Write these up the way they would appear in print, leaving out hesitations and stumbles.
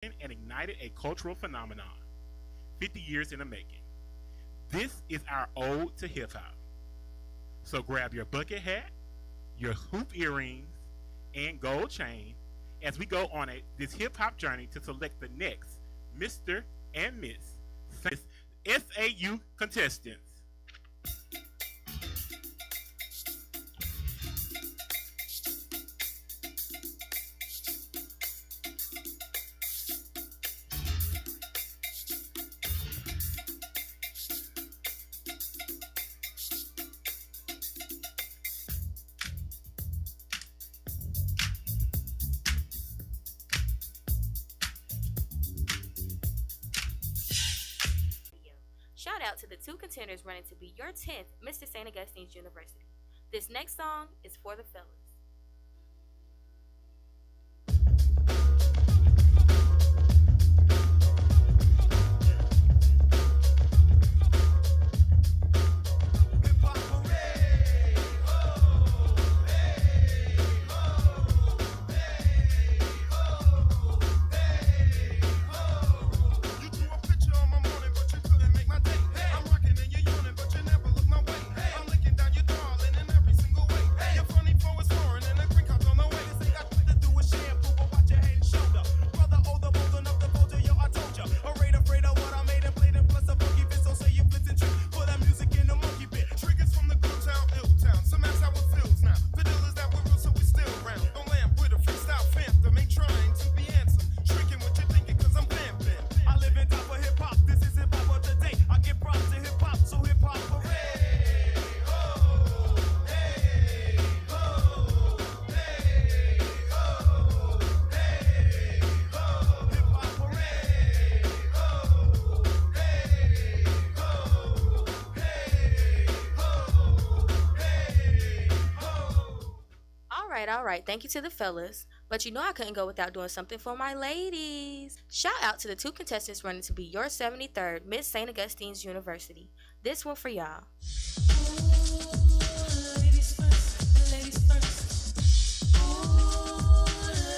and ignited a cultural phenomenon, 50 years in the making. This is our ode to hip hop. So grab your bucket hat, your hoop earrings, and gold chain as we go on this hip hop journey to select the next Mr. and Miss SAU contestants. Shout out to the two contenders running to be your 10th Mr. St. Augustine's University. This next song is for the fellas. All right. Thank you to the fellas. But you know I couldn't go without doing something for my ladies. Shout out to the two contestants running to be your 73rd Miss St. Augustine's University. This one for y'all. Ladies first, ladies first. Ooh,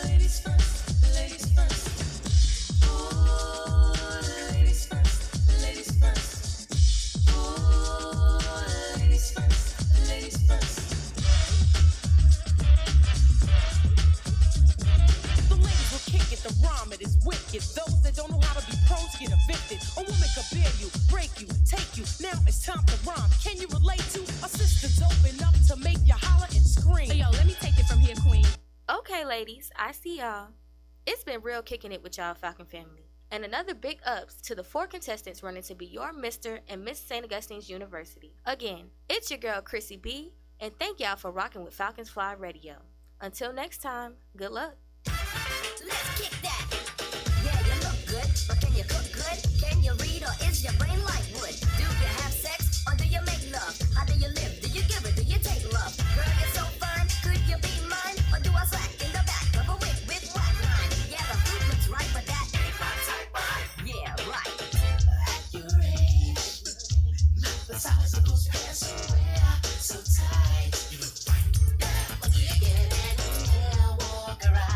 ladies first, ladies first. Ooh, ladies first, ladies first. Ooh, ladies first, ladies first. The rhyme, it is wicked. Those that don't know how to be pros get evicted. A woman could bear you, break you, take you. Now it's time to rhyme. Can you relate to a sister dope enough to make you holler and scream? Hey, yo, let me take it from here, queen. Okay, ladies, I see y'all. It's been real kicking it with y'all, Falcon family. And another big ups to the 4 contestants running to be your Mr. and Miss St. Augustine's University. Again, it's your girl, Chrissy B, and thank y'all for rocking with Falcons Fly Radio. Until next time, good luck. Let's kick that. Yeah, you look good, but can you cook good? Can you read, or is your brain like wood? Do you have sex, or do you make love? How do you live? Do you give it? Do you take love? Girl, you're so fine. Could you be mine? Or do I slack in the back of a wig with white line? Yeah, the food looks right, but that ain't my type, right? Yeah, right. At your age, not the size of those pants you wear, so tight. You look fine. Yeah, but you get in here, walk around.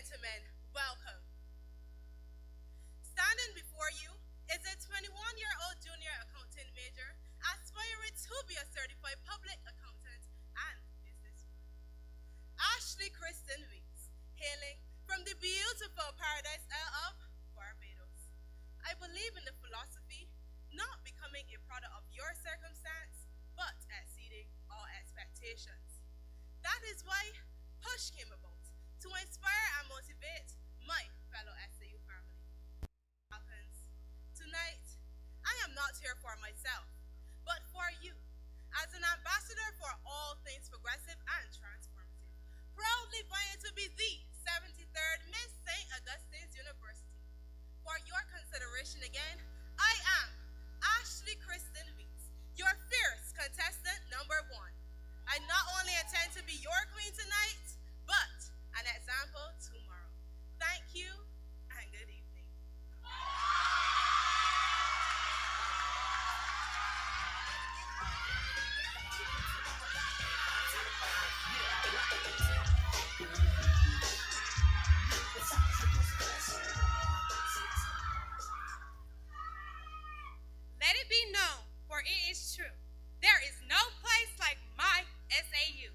gentlemen, welcome. Standing before you is a 21-year-old junior accounting major aspiring to be a certified public accountant and businesswoman. Ashley Kristen Weeks, hailing from the beautiful Paradise Isle of Barbados. I believe in the philosophy, not becoming a product of your circumstance, but exceeding all expectations. That is why Push came about, to inspire and motivate my fellow SAU family. Falcons, tonight, I am not here for myself, but for you, as an ambassador for all things progressive and transformative, proudly vying to be the 73rd Miss St. Augustine's University. For your consideration again, I am Ashley Kristen Weeks, your fierce contestant number 1. I not only intend to be your queen tonight, but an example tomorrow. Thank you, and good evening. Let it be known, for it is true, there is no place like my SAU.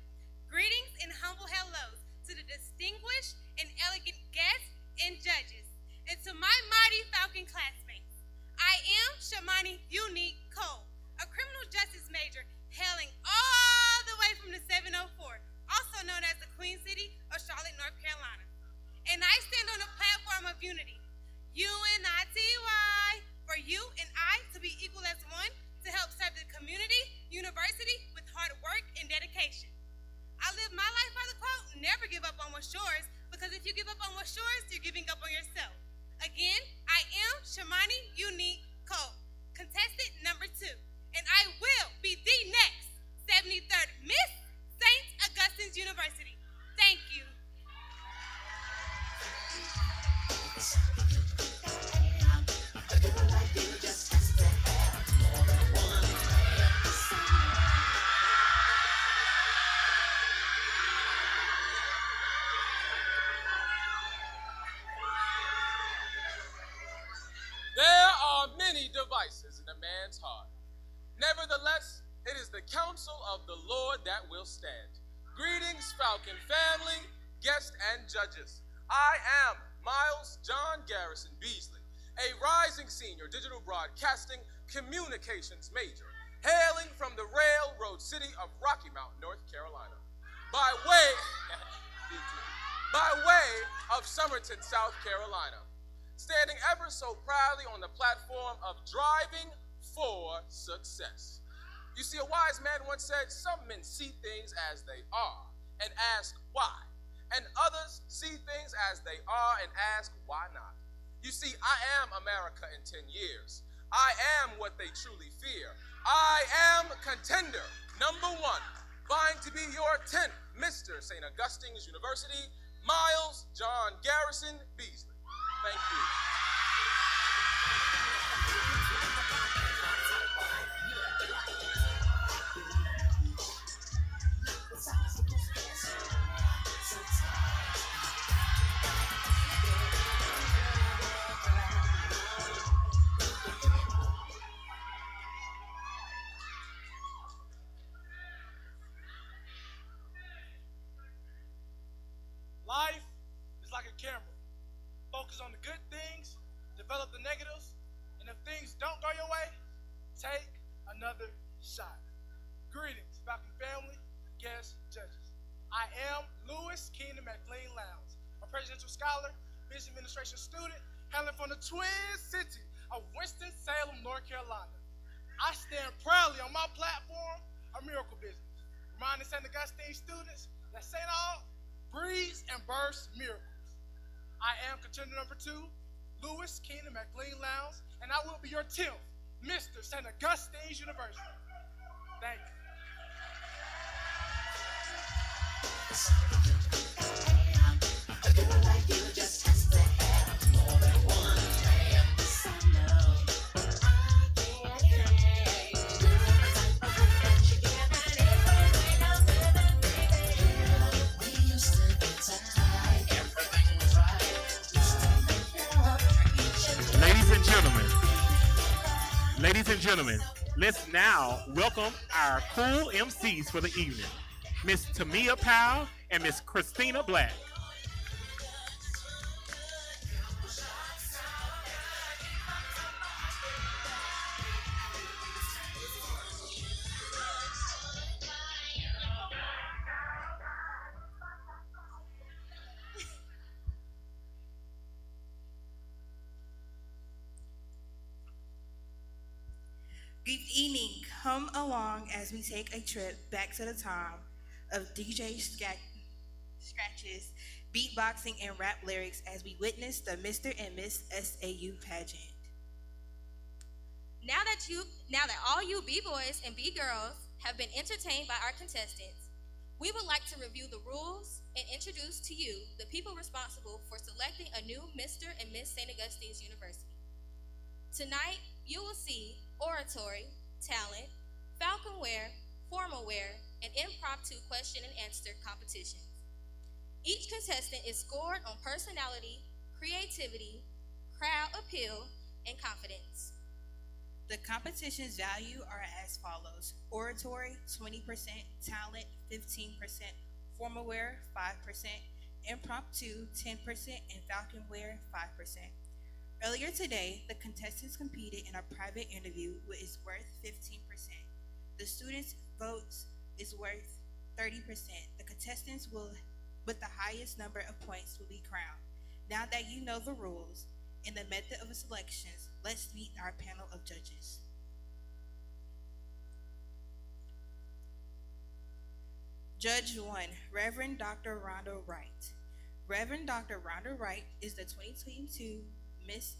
Greetings and humble hellos to the distinguished and elegant guests and judges, and to my mighty Falcon classmates. I am Shamani Unique Cole, a criminal justice major hailing all the way from the 704, also known as the Queen City of Charlotte, North Carolina. And I stand on a platform of unity, UNITY, for you and I to be equal as one, to help serve the community, university with hard work and dedication. I live my life by the quote, never give up on what's yours, because if you give up on what's yours, you're giving up on yourself. Again, I am Shamani Unique Cole, contestant number 2, and I will be the next 73rd Miss St. Augustine's University. Thank you. There are many devices in a man's heart. Nevertheless, it is the counsel of the Lord that will stand. Greetings, Falcon family, guests, and judges. I am Miles John Garrison Beasley, a rising senior digital broadcasting communications major, hailing from the railroad city of Rocky Mount, North Carolina. By way of Summerton, South Carolina, standing ever so proudly on the platform of driving for success. You see, a wise man once said, some men see things as they are and ask why, and others see things as they are and ask why not. You see, I am America in 10 years. I am what they truly fear. I am contender number 1, vying to be your 10th Mr. St. Augustine's University, Miles John Garrison Beasley. Thank you. Life is like a camera. Focus on the good things, develop the negatives, and if things don't go your way, take another shot. Greetings, Falcon family, guests, judges. I am Lewis Kingdom McLean Lowndes, a presidential scholar, business administration student, hailing from the Twin City of Winston-Salem, North Carolina. I stand proudly on my platform of miracle business, reminding St. Augustine students that St. Aug breeds and births miracles. I am contender number 2, Lewis Kingdom McLean Lowndes, and I will be your 10th Mr. St. Augustine's University. Thank you. Everything was right. Ladies and gentlemen, let's now welcome our cool MCs for the evening, Miss Tamia Powell and Miss Christina Black. Good evening. Come along as we take a trip back to the time of scratches, beatboxing, and rap lyrics as we witness the Mr. and Miss SAU pageant. Now that all you B-boys and B-girls have been entertained by our contestants, we would like to review the rules and introduce to you the people responsible for selecting a new Mr. and Miss St. Augustine's University. Tonight, you will see oratory, talent, falconware, formalware, and impromptu question and answer competitions. Each contestant is scored on personality, creativity, crowd appeal, and confidence. The competition's value are as follows: oratory 20%, talent 15%, formalware 5%, impromptu 10%, and falconware 5%. Earlier today, the contestants competed in a private interview which is worth 15%. The students' votes is worth 30%. The contestants with the highest number of points will be crowned. Now that you know the rules and the method of selections, let's meet our panel of judges. Judge 1, Reverend Dr. Rhonda Wright. Reverend Dr. Rhonda Wright is the 2022 Miss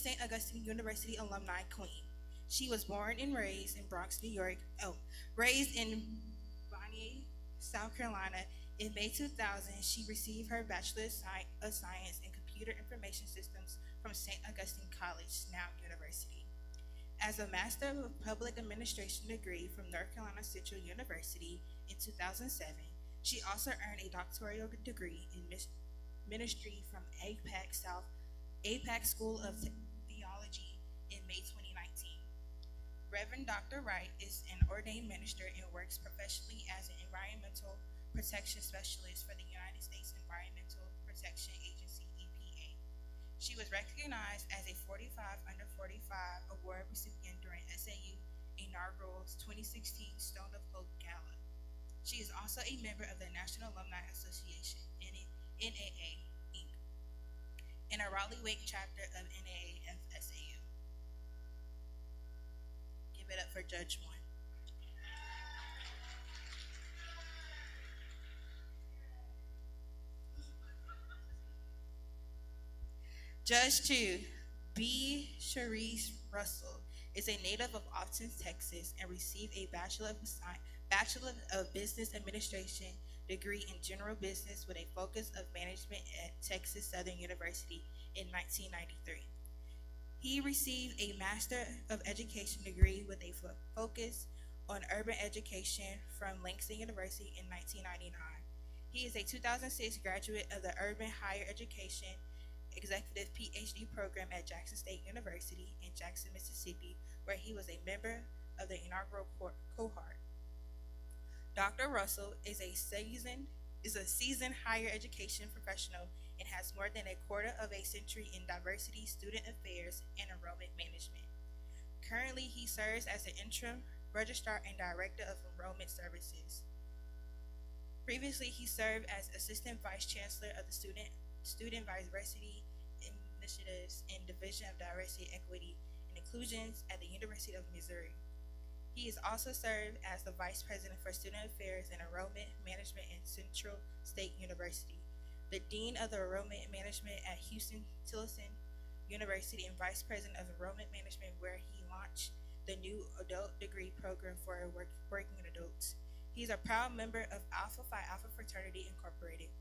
St. Augustine University alumni queen. She was born and raised in Bronx, New York. Raised in Bonnie, South Carolina. In May 2000, she received her Bachelor of Science in Computer Information Systems from St. Augustine College, now University. As a Master of Public Administration degree from North Carolina Central University in 2007, she also earned a doctoral degree in ministry from APAC School of Theology in May 2019. Reverend Dr. Wright is an ordained minister and works professionally as an environmental protection specialist for the United States Environmental Protection Agency, EPA. She was recognized as a 45 Under 45 award recipient during SAU Inaugural's 2016 Stone of Hope Gala. She is also a member of the National Alumni Association, NAA, Inc., and a Raleigh-Wake chapter of NAAF-SAU. Give it up for Judge 1. Judge 2, B. Sharice Russell, is a native of Austin, Texas, and received a Bachelor of Business Administration degree in General Business with a focus of management at Texas Southern University in 1993. He received a Master of Education degree with a focus on urban education from Langston University in 1999. He is a 2006 graduate of the Urban Higher Education Executive PhD program at Jackson State University in Jackson, Mississippi, where he was a member of the inaugural cohort. Dr. Russell is a seasoned higher education professional and has more than a quarter of a century in diversity, student affairs, and enrollment management. Currently, he serves as the interim registrar and director of enrollment services. Previously, he served as assistant vice chancellor of the Student Diversity Initiatives and Division of Diversity, Equity, and Inclusions at the University of Missouri. He has also served as the Vice President for Student Affairs and Enrollment Management at Central State University, the Dean of the Enrollment Management at Houston-Tillotson University, and Vice President of Enrollment Management, where he launched the new adult degree program for working adults. He's a proud member of Alpha Phi Alpha Fraternity Incorporated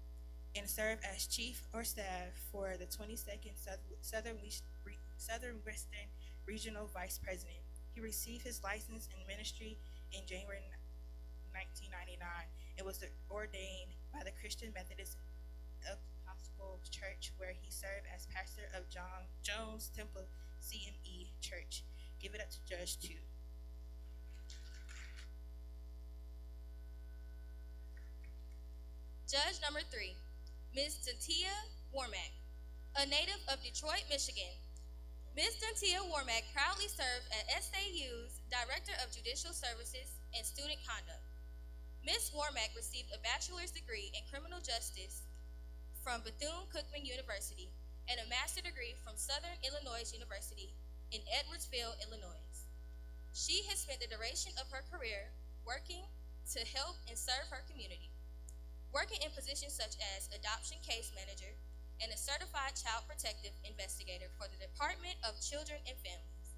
and served as Chief or Staff for the 22nd Southern Western Regional Vice President. He received his license in ministry in January 1999 and was ordained by the Christian Methodist Episcopal Church, where he served as pastor of John Jones Temple CME Church. Give it Judge 2. Judge number 3, Ms. Dentia Warmack, a native of Detroit, Michigan. Ms. Dentia Warmack proudly served as SAU's Director of Judicial Services and Student Conduct. Ms. Warmack received a bachelor's degree in criminal justice from Bethune-Cookman University and a master's degree from Southern Illinois University in Edwardsville, Illinois. She has spent the duration of her career working to help and serve her community, working in positions such as adoption case manager and a certified child protective investigator for the Department of Children and Families.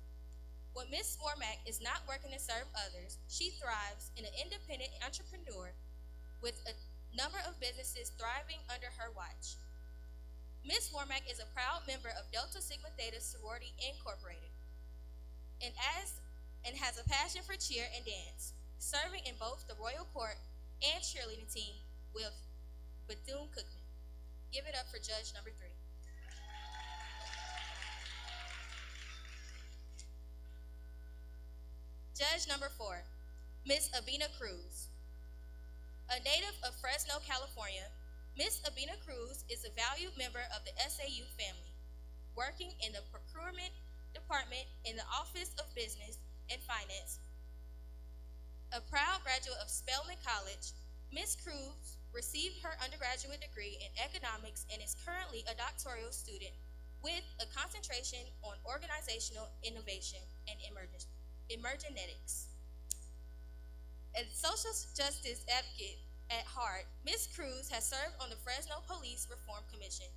When Ms. Warmack is not working to serve others, she thrives in an independent entrepreneur with a number of businesses thriving under her watch. Ms. Warmack is a proud member of Delta Sigma Theta Sorority Incorporated and has a passion for cheer and dance, serving in both the Royal Court and cheerleading team with Bethune-Cookman. Give it up for Judge number 3. Judge number 4, Ms. Abina Cruz. A native of Fresno, California, Ms. Abina Cruz is a valued member of the SAU family, working in the procurement department in the Office of Business and Finance. A proud graduate of Spelman College, Ms. Cruz received her undergraduate degree in economics and is currently a doctoral student with a concentration on organizational innovation and emergenetics. A social justice advocate at heart, Ms. Cruz has served on the Fresno Police Reform Commission,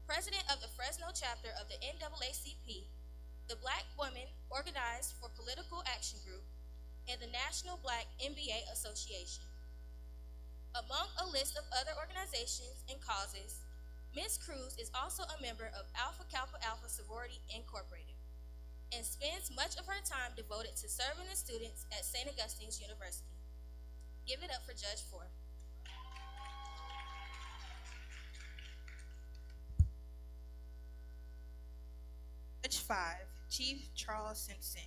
president of the Fresno chapter of the NAACP, the Black Women Organized for Political Action Group, and the National Black MBA Association. Among a list of other organizations and causes, Ms. Cruz is also a member of Alpha Kappa Alpha Sorority Incorporated and spends much of her time devoted to serving the students at St. Augustine's University. Give it up for Judge 4. Judge 5, Chief Charles Simpson.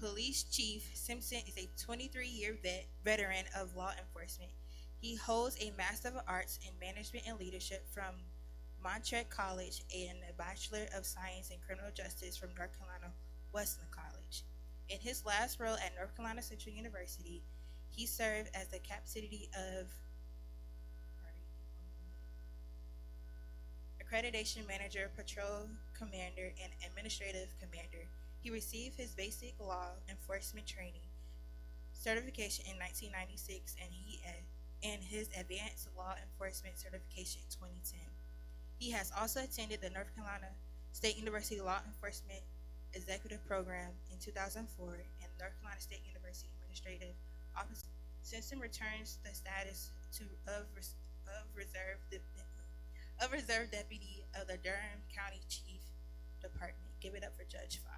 Police Chief Simpson is a 23-year veteran of law enforcement. He holds a Master of Arts in Management and Leadership from Montreat College and a Bachelor of Science in Criminal Justice from North Carolina Wesleyan College. In his last role at North Carolina Central University, he served as the capacity of Accreditation Manager, Patrol Commander, and Administrative Commander. He received his basic law enforcement training certification in 1996 and his advanced law enforcement certification in 2010. He has also attended the North Carolina State University Law Enforcement Executive Program in 2004 and North Carolina State University Administrative Office. Simpson returns the status of Reserve Deputy of the Durham County Chief Department. Give it up for Judge 5.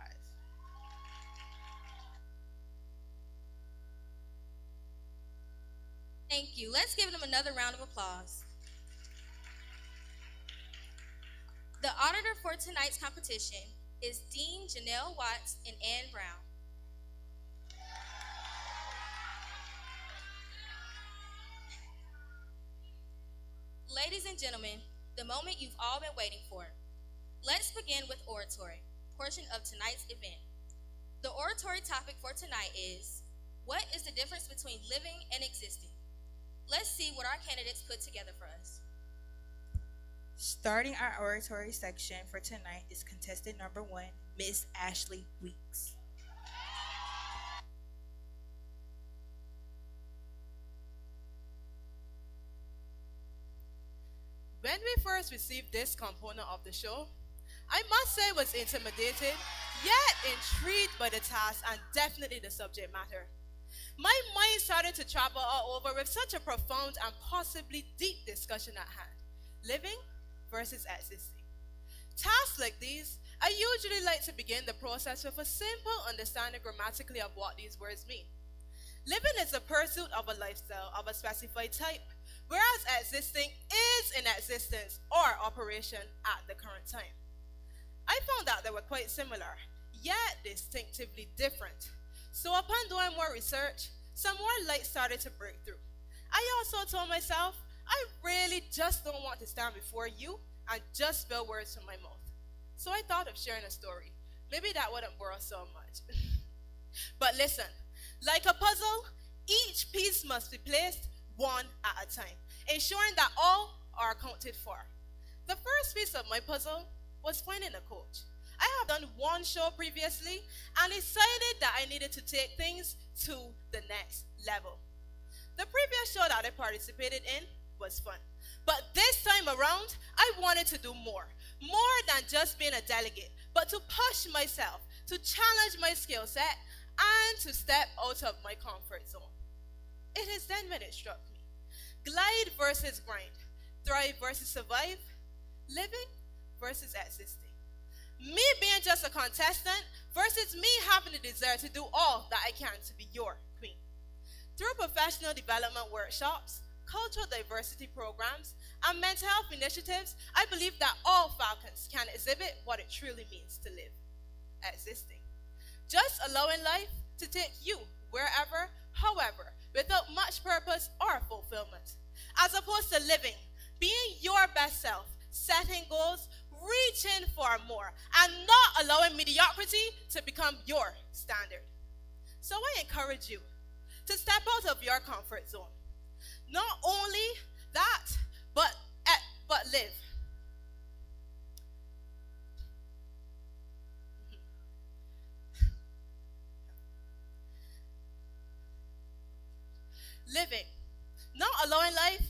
Thank you. Let's give them another round of applause. The auditor for tonight's competition is Dean Janelle Watts and Ann Brown. Ladies and gentlemen, the moment you've all been waiting for. Let's begin with oratory, portion of tonight's event. The oratory topic for tonight is, what is the difference between living and existing? Let's see what our candidates put together for us. Starting our oratory section for tonight is contestant number 1, Miss Ashley Weeks. When we first received this component of the show, I must say was intimidated, yet intrigued by the task and definitely the subject matter. My mind started to travel all over with such a profound and possibly deep discussion at hand. Living versus existing. Tasks like these, I usually like to begin the process with a simple understanding grammatically of what these words mean. Living is the pursuit of a lifestyle of a specified type, whereas existing is in existence or operation at the current time. I found that they were quite similar, yet distinctively different. So upon doing more research, some more light started to break through. I also told myself, I really just don't want to stand before you and just spill words from my mouth. So I thought of sharing a story. Maybe that wouldn't bore us so much. But listen, like a puzzle, each piece must be placed one at a time, ensuring that all are accounted for. The first piece of my puzzle was finding a coach. I have done one show previously and decided that I needed to take things to the next level. The previous show that I participated in was fun, but this time around, I wanted to do more than just being a delegate, but to push myself, to challenge my skill set, and to step out of my comfort zone. It is then when it struck me. Glide versus grind, thrive versus survive, living versus existing. Me being just a contestant versus me having the desire to do all that I can to be your queen. Through professional development workshops, cultural diversity programs, and mental health initiatives, I believe that all Falcons can exhibit what it truly means to live, existing. Just allowing life to take you wherever, however, without much purpose or fulfillment. As opposed to living, being your best self, setting goals, reaching for more, and not allowing mediocrity to become your standard. So I encourage you to step out of your comfort zone. Not only that, but live. Living. Not allowing life,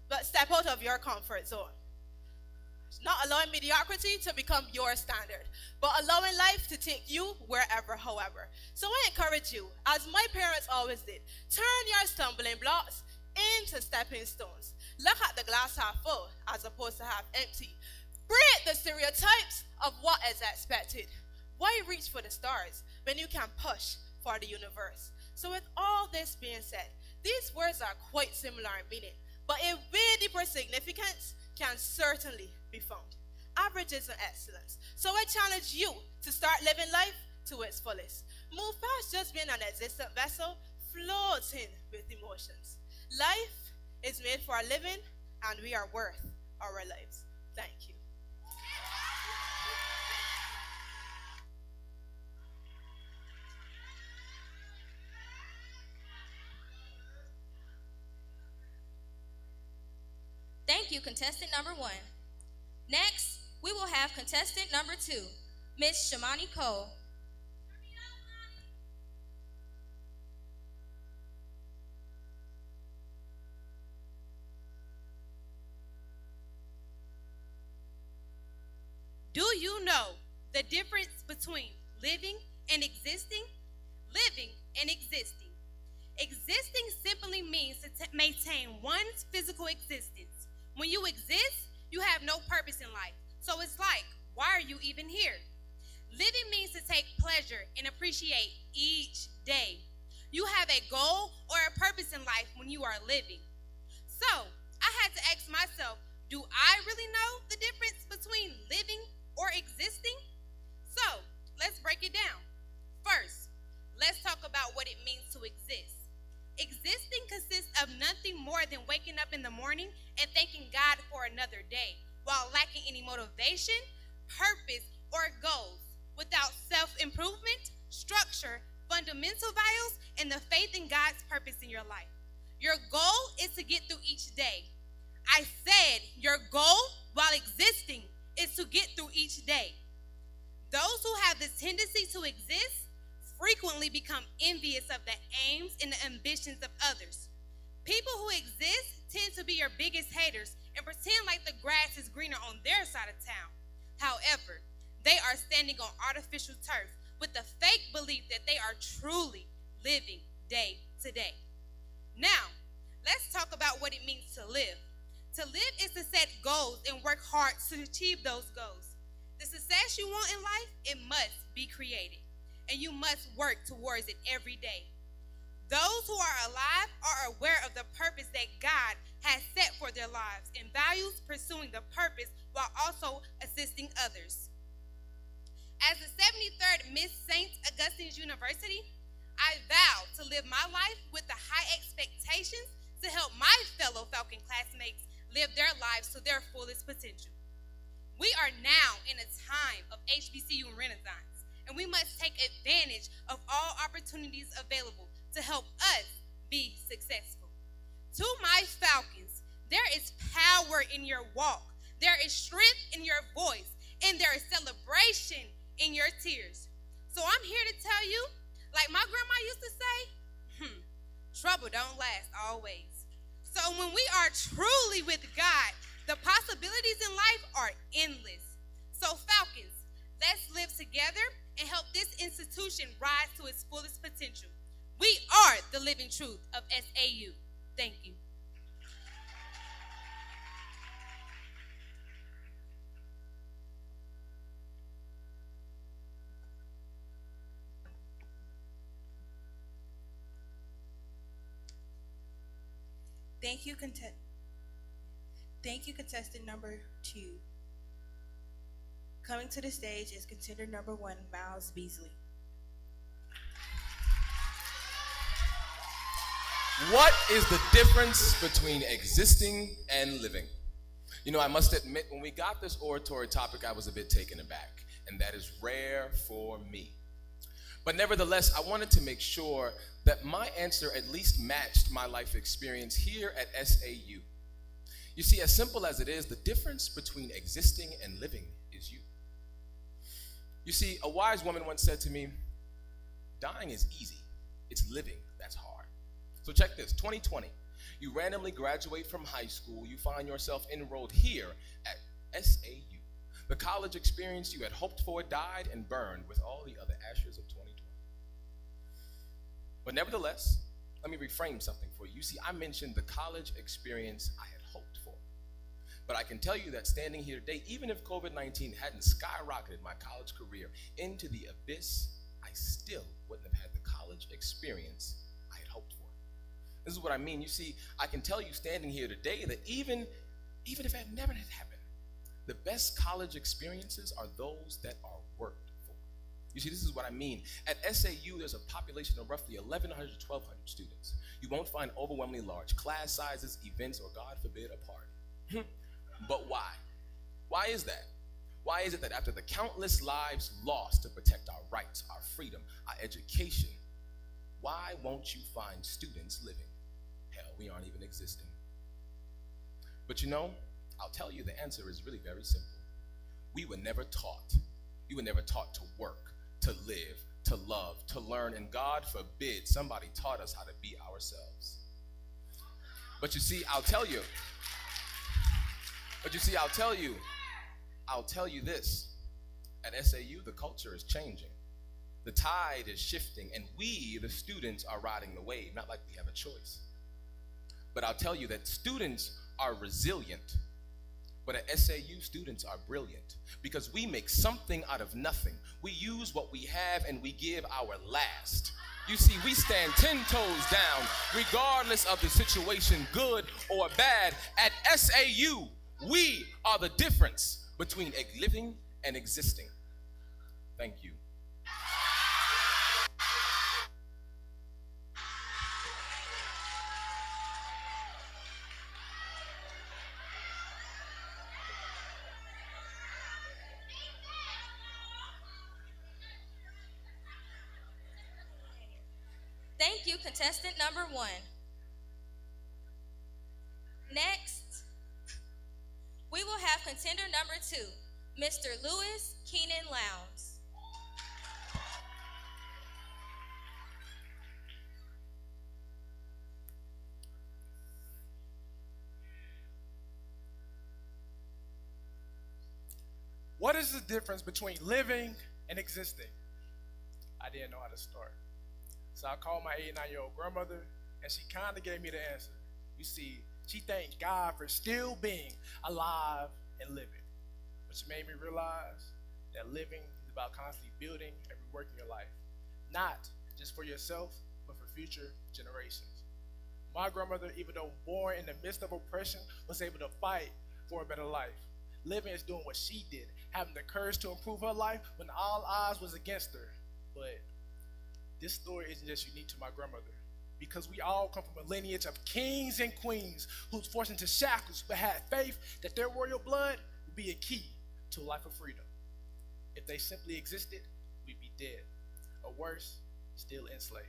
but step out of your comfort zone. Not allowing mediocrity to become your standard, but allowing life to take you wherever, however. So I encourage you, as my parents always did, turn your stumbling blocks into stepping stones. Look at the glass half full as opposed to half empty. Break the stereotypes of what is expected. Why reach for the stars when you can push for the universe? So with all this being said, these words are quite similar in meaning, but a way deeper significance can certainly be found. Averages and excellence. So I challenge you to start living life to its fullest. Move past just being an existent vessel, floating with emotions. Life is made for living, and we are worth our lives. Thank you. Thank you, contestant number 1. Next, we will have contestant number 2, Miss Shamani Cole. Do you know the difference between living and existing? Living and existing. Existing simply means to maintain one's physical existence. When you exist, you have no purpose in life. So it's like, why are you even here? Living means to take pleasure and appreciate each day. You have a goal or a purpose in life when you are living. So I had to ask myself, do I really know the difference between living or existing? So let's break it down. First, let's talk about what it means to exist. Existing consists of nothing more than waking up in the morning and thanking God for another day while lacking any motivation, purpose, or goals, without self-improvement, structure, fundamental values, and the faith in God's purpose in your life. Your goal is to get through each day. I said your goal while existing is to get through each day. Those who have this tendency to exist frequently become envious of the aims and the ambitions of others. People who exist tend to be your biggest haters and pretend like the grass is greener on their side of town. However, they are standing on artificial turf with the fake belief that they are truly living day to day. Now, let's talk about what it means to live. To live is to set goals and work hard to achieve those goals. The success you want in life, it must be created, and you must work towards it every day. Those who are alive are aware of the purpose that God has set for their lives and values pursuing the purpose while also assisting others. As the 73rd Miss St. Augustine's University, I vow to live my life with the high expectations to help my fellow Falcon classmates live their lives to their fullest potential. We are now in a time of HBCU renaissance, and we must take advantage of all opportunities available to help us be successful. To my Falcons, there is power in your walk, there is strength in your voice, and there is celebration in your tears. So I'm here to tell you, like my grandma used to say, trouble don't last always. So when we are truly with God, the possibilities in life are endless. So Falcons, let's live together and help this institution rise to its fullest potential. We are the living truth of SAU. Thank you. Thank you, contestant number 2. Coming to the stage is contender number 1, Miles Beasley. What is the difference between existing and living? You know, I must admit, when we got this oratory topic, I was a bit taken aback, and that is rare for me. But nevertheless, I wanted to make sure that my answer at least matched my life experience here at SAU. You see, as simple as it is, the difference between existing and living is you. You see, a wise woman once said to me, dying is easy, it's living that's hard. So check this, 2020, you randomly graduate from high school, you find yourself enrolled here at SAU. The college experience you had hoped for died and burned with all the other ashes of 2020. But nevertheless, let me reframe something for you. You see, I mentioned the college experience I had hoped for. But I can tell you that standing here today, even if COVID-19 hadn't skyrocketed my college career into the abyss, I still wouldn't have had the college experience I had hoped for. This is what I mean. You see, I can tell you standing here today that even if it never had happened, the best college experiences are those that are worked for. You see, this is what I mean. At SAU, there's a population of roughly 1,100 to 1,200 students. You won't find overwhelmingly large class sizes, events, or God forbid, a party. But why? Why is that? Why is it that after the countless lives lost to protect our rights, our freedom, our education, why won't you find students living? Hell, we aren't even existing. But you know, I'll tell you the answer is really very simple. We were never taught. We were never taught to work, to live, to love, to learn, and God forbid somebody taught us how to be ourselves. But you see, I'll tell you this. At SAU, the culture is changing. The tide is shifting, and we, the students, are riding the wave, not like we have a choice. But I'll tell you that students are resilient. But at SAU, students are brilliant because we make something out of nothing. We use what we have and we give our last. You see, we stand 10 toes down regardless of the situation, good or bad. At SAU, we are the difference between living and existing. Thank you. Thank you, contestant number 1. Next, we will have contender number 2, Mr. Lewis Keenan Lowndes. What is the difference between living and existing? I didn't know how to start. So I called my 89-year-old grandmother, and she kind of gave me the answer. You see, she thanked God for still being alive and living. Which made me realize that living is about constantly building and reworking your life. Not just for yourself, but for future generations. My grandmother, even though born in the midst of oppression, was able to fight for a better life. Living is doing what she did, having the courage to improve her life when all odds was against her. But This story isn't just unique to my grandmother, because we all come from a lineage of kings and queens who was forced into shackles but had faith that their royal blood would be a key to a life of freedom. If they simply existed, we'd be dead, or worse, still enslaved.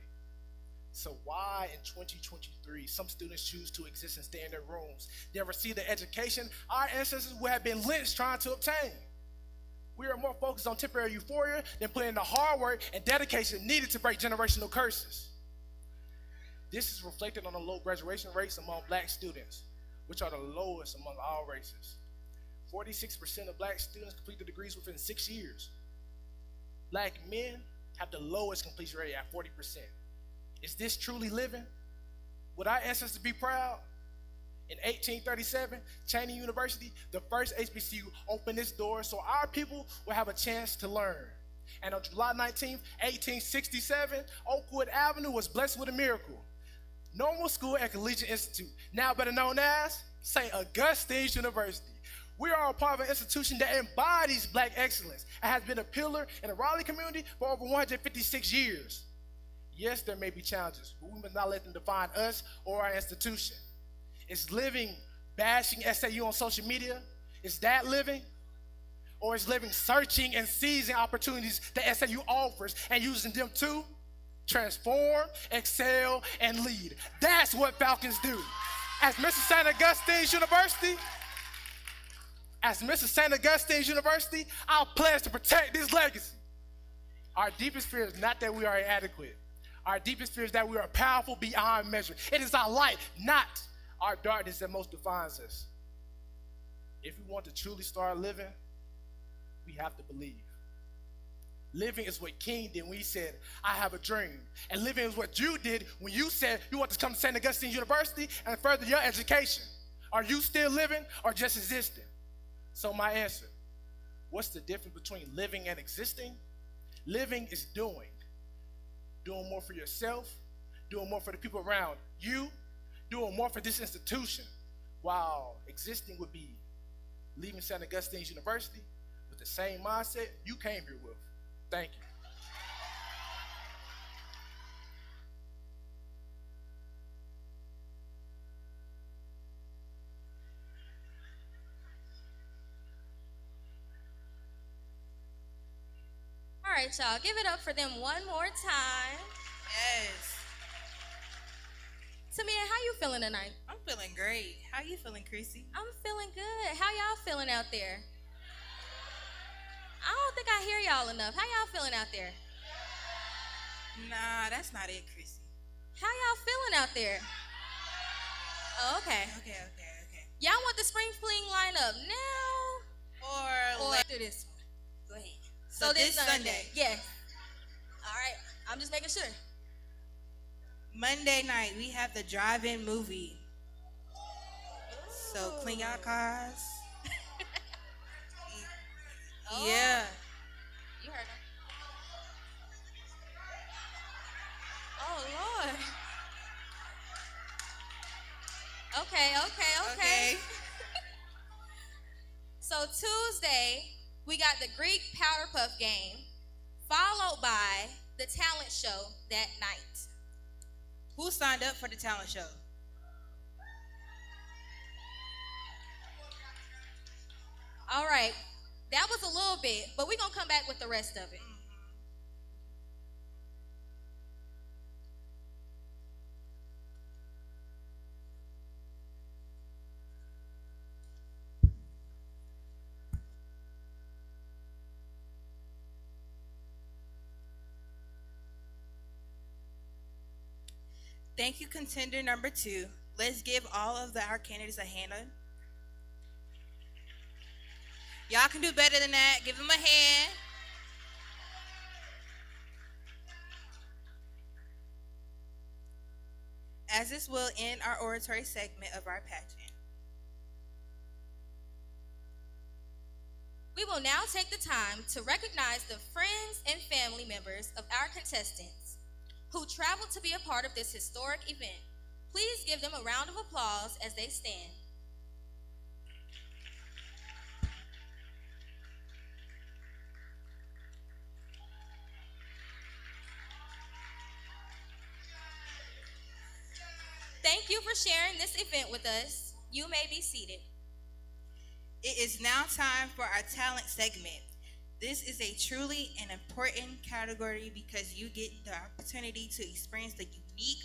So why in 2023 some students choose to exist and stay in their rooms, then receive the education our ancestors would have been lynched trying to obtain? We are more focused on temporary euphoria than putting in the hard work and dedication needed to break generational curses. This is reflected on the low graduation rates among black students, which are the lowest among all races. 46% of black students complete their degrees within 6 years. Black men have the lowest completion rate at 40%. Is this truly living? Would our ancestors be proud? In 1837, Cheney University, the first HBCU, opened its doors so our people will have a chance to learn. And on July 19, 1867, Oakwood Avenue was blessed with a miracle. Normal School and Collegiate Institute, now better known as St. Augustine's University. We are a part of an institution that embodies black excellence and has been a pillar in the Raleigh community for over 156 years. Yes, there may be challenges, but we must not let them define us or our institution. Is living bashing SAU on social media? Is that living? Or is living searching and seizing opportunities that SAU offers and using them to transform, excel, and lead? That's what Falcons do. As Mrs. St. Augustine's University, I'll pledge to protect this legacy. Our deepest fear is not that we are inadequate. Our deepest fear is that we are powerful beyond measure. It is our light, not our darkness, that most defines us. If we want to truly start living, we have to believe. Living is what King did when he said, I have a dream. And living is what you did when you said you want to come to St. Augustine's University and further your education. Are you still living or just existing? So my answer, what's the difference between living and existing? Living is doing more for yourself, doing more for the people around you, doing more for this institution, while existing would be leaving St. Augustine's University with the same mindset you came here with. Thank you. All right, y'all, give it up for them one more time. Yes. Tamia, how you feeling tonight? I'm feeling great. How you feeling, Chrissy? I'm feeling good. How y'all feeling out there? I don't think I hear y'all enough. How y'all feeling out there? Nah, that's not it, Chrissy. How y'all feeling out there? Oh, okay. Okay. Y'all want the spring fling lineup now? Or after this one? Go ahead. So this Sunday. Yes. All right. I'm just making sure. Monday night, we have the drive-in movie. So clean your cars. Yeah. You heard her. Oh, Lord. Okay. So Tuesday, we got the Greek Powder Puff game, followed by the talent show that night. Who signed up for the talent show? All right. That was a little bit, but we're going to come back with the rest of it. Thank you, contender number 2. Let's give all of our candidates a hand up. Y'all can do better than that. Give them a hand. As this will end our oratory segment of our pageant. We will now take the time to recognize the friends and family members of our contestants who traveled to be a part of this historic event. Please give them a round of applause as they stand. for sharing this event with us. You may be seated. It is now time for our talent segment. This is a truly an important category because you get the opportunity to experience the unique,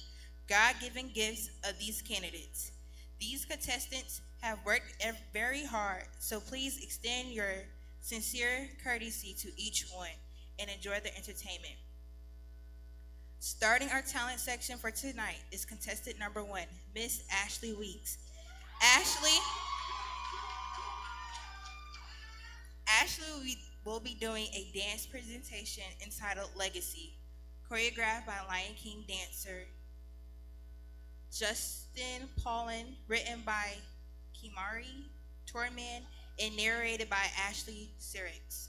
God-given gifts of these candidates. These contestants have worked very hard, so please extend your sincere courtesy to each one and enjoy the entertainment. Starting our talent section for tonight is contestant number 1, Miss Ashley Weeks. Ashley will be doing a dance presentation entitled Legacy, choreographed by Lion King dancer Justin Paulin, written by Kimari Torman, and narrated by Ashley Sirix.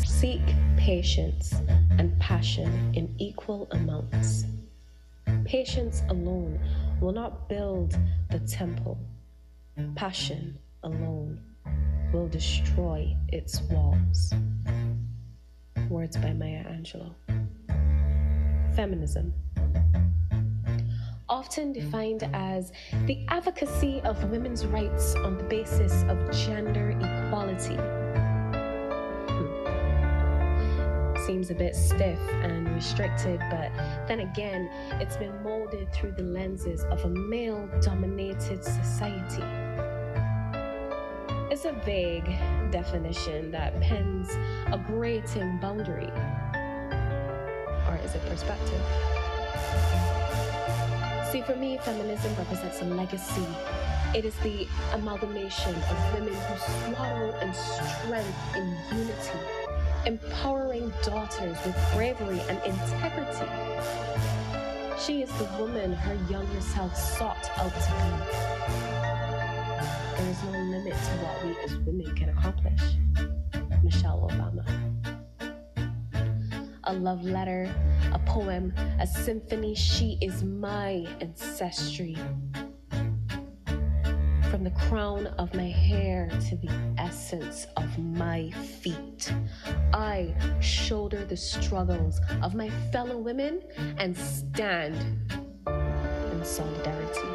Seek patience and passion in equal amounts. Patience alone will not build the temple. Passion alone will destroy its walls. Words by Maya Angelou. Feminism. Often defined as the advocacy of women's rights on the basis of gender equality. Seems a bit stiff and restricted, but then again, it's been molded through the lenses of a male-dominated society. It's a vague definition that pens a grating boundary. Or is it perspective? See, for me, feminism represents a legacy. It is the amalgamation of women who swallow in strength in unity, empowering daughters with bravery and integrity. She is the woman her younger self sought out to be. There is no limit to what we as women can accomplish. Michelle Obama. A love letter, a poem, a symphony, she is my ancestry. From the crown of my hair to the essence of my feet, I shoulder the struggles of my fellow women and stand in solidarity.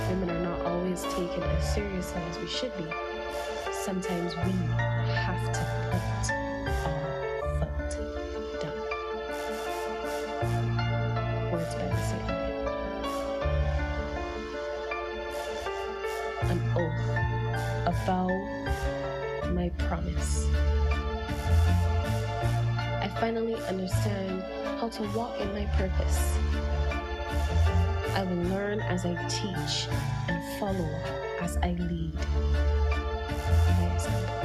Women are not always taken as seriously as we should be. Sometimes we have to put our foot down. Words by Missy Elliott. An oath, a vow, my promise. I finally understand how to walk in my purpose. I will learn as I teach and follow as I lead. By example.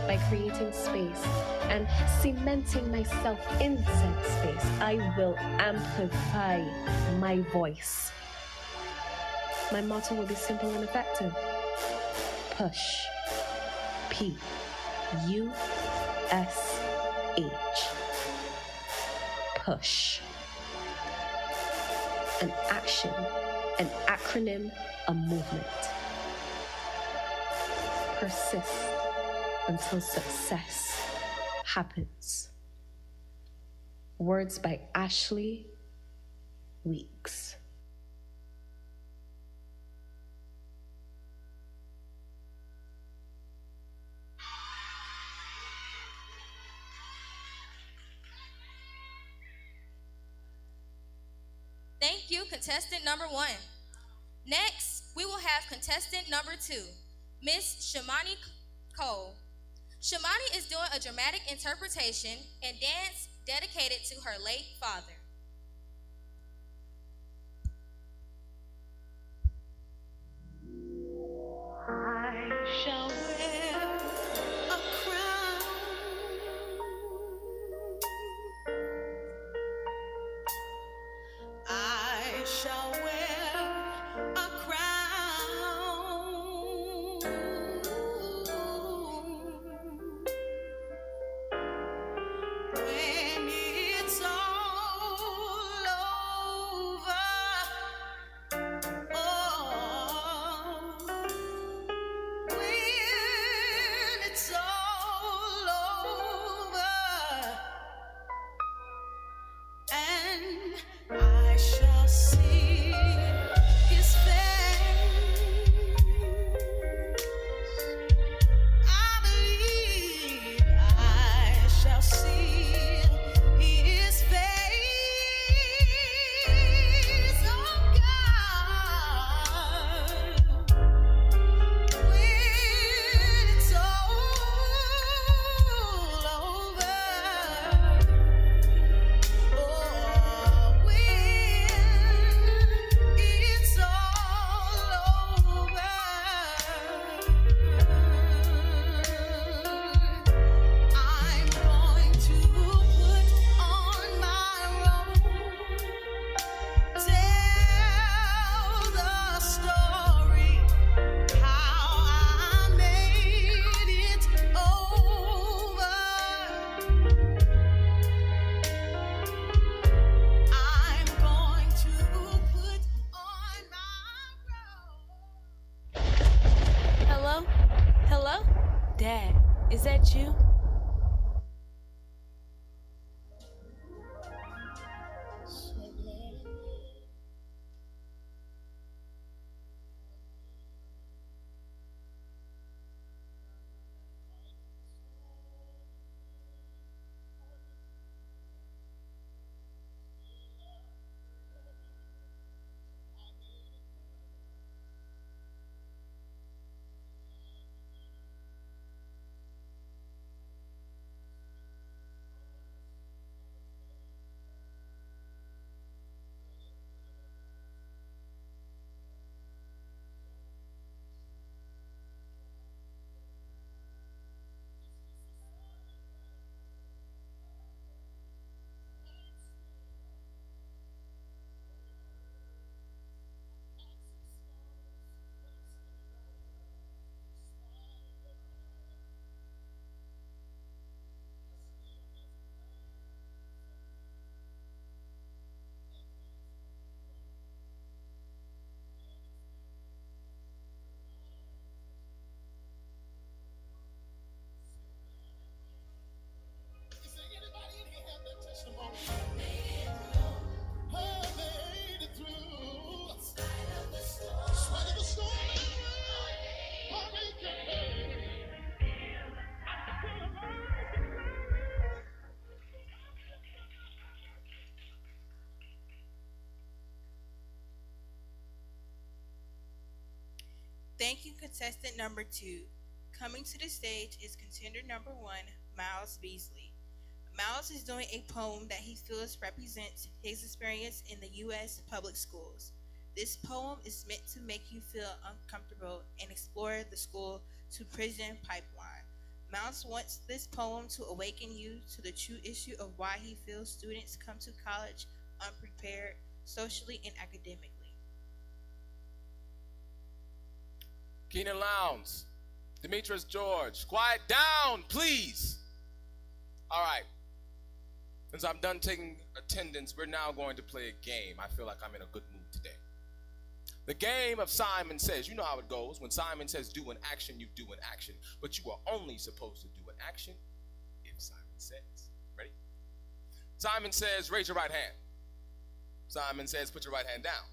By creating space and cementing myself in said space, I will amplify my voice. My motto will be simple and effective. Push. P-U-S-H. Push. An action, an acronym, a movement. Persist until success happens. Words by Ashley Weeks. Thank you, contestant number 1. Next, we will have contestant number 2, Miss Shamani Cole. Shamani is doing a dramatic interpretation and dance dedicated to her late father. I shall wear a crown. I shall wear a crown when it's all Is that you? Thank you, contestant number 2. Coming to the stage is contender number 1, Miles Beasley. Miles is doing a poem that he feels represents his experience in the U.S. public schools. This poem is meant to make you feel uncomfortable and explore the school to prison pipeline. Miles wants this poem to awaken you to the true issue of why he feels students come to college unprepared socially and academically. Keenan Lowndes, Demetrius George, quiet down, please. All right. Since I'm done taking attendance, we're now going to play a game. I feel like I'm in a good mood today. The game of Simon Says. You know how it goes. When Simon says do an action, you do an action. But you are only supposed to do an action if Simon says. Ready? Simon says, raise your right hand. Simon says, put your right hand down.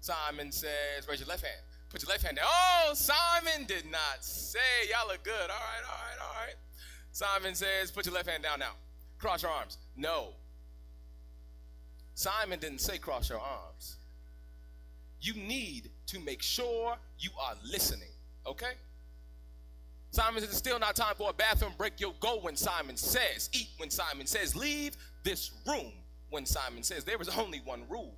Simon says, raise your left hand. Put your left hand down. Oh, Simon did not say. Y'all look good. All right. Simon says, put your left hand down now. Cross your arms. No. Simon didn't say cross your arms. You need to make sure you are listening, okay? Simon says, it's still not time for a bathroom break. You'll go when Simon says. Eat when Simon says. Leave this room when Simon says. There is only one rule,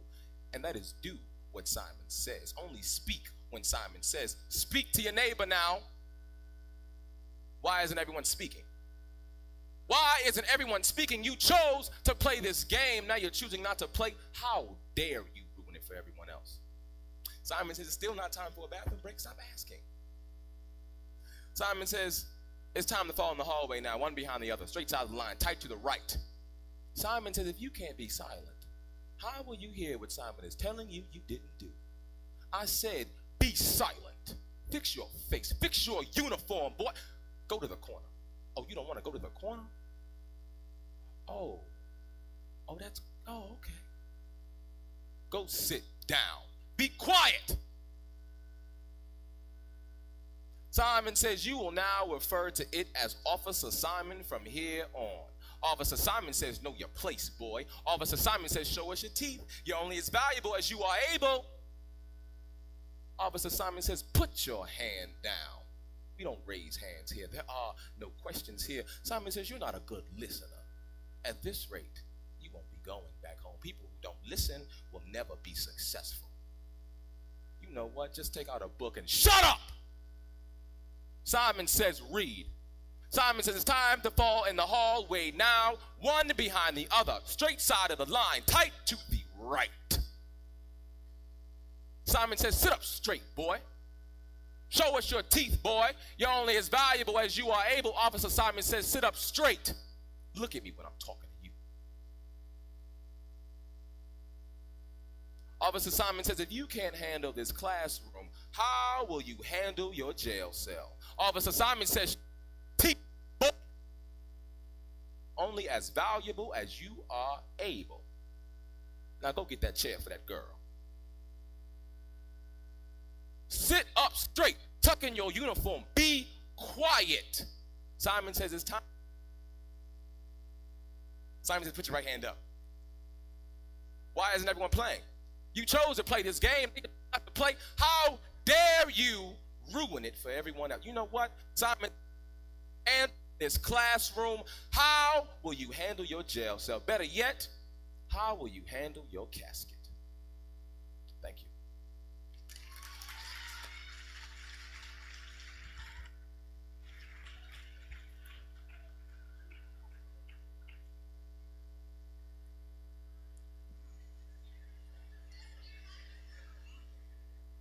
and that is do what Simon says. Only speak when Simon says. Speak to your neighbor now. Why isn't everyone speaking? Why isn't everyone speaking? You chose to play this game. Now you're choosing not to play. How dare you ruin it for everyone else? Simon says, it's still not time for a bathroom break. Stop asking. Simon says, it's time to fall in the hallway now, one behind the other, straight side of the line, tight to the right. Simon says, if you can't be silent, how will you hear what Simon is telling you you didn't do? I said, be silent. Fix your face. Fix your uniform, boy. Go to the corner. Oh, you don't want to go to the corner? Oh, okay. Go sit down. Be quiet. Simon says you will now refer to it as Officer Simon from here on. Officer Simon says, know your place, boy. Officer Simon says, show us your teeth. You're only as valuable as you are able. Officer Simon says, put your hand down. We don't raise hands here. There are no questions here. Simon says, you're not a good listener. At this rate, you won't be going back home. People who don't listen will never be successful. You know what? Just take out a book and shut up! Simon says, read. Simon says, it's time to fall in the hallway now, one behind the other, straight side of the line, tight to the right. Simon says, sit up straight, boy. Show us your teeth, boy. You're only as valuable as you are able. Officer Simon says, sit up straight. Look at me when I'm talking to you. Officer Simon says, if you can't handle this classroom, how will you handle your jail cell? Officer Simon says, teeth. only as valuable as you are able. Now go get that chair for that girl. Sit up straight. Tuck in your uniform. Be quiet. Simon says it's time. Simon says, put your right hand up. Why isn't everyone playing? You chose to play this game. You have to play. How dare you ruin it for everyone else? You know what, Simon? And this classroom, how will you handle your jail cell? Better yet, how will you handle your casket? Thank you.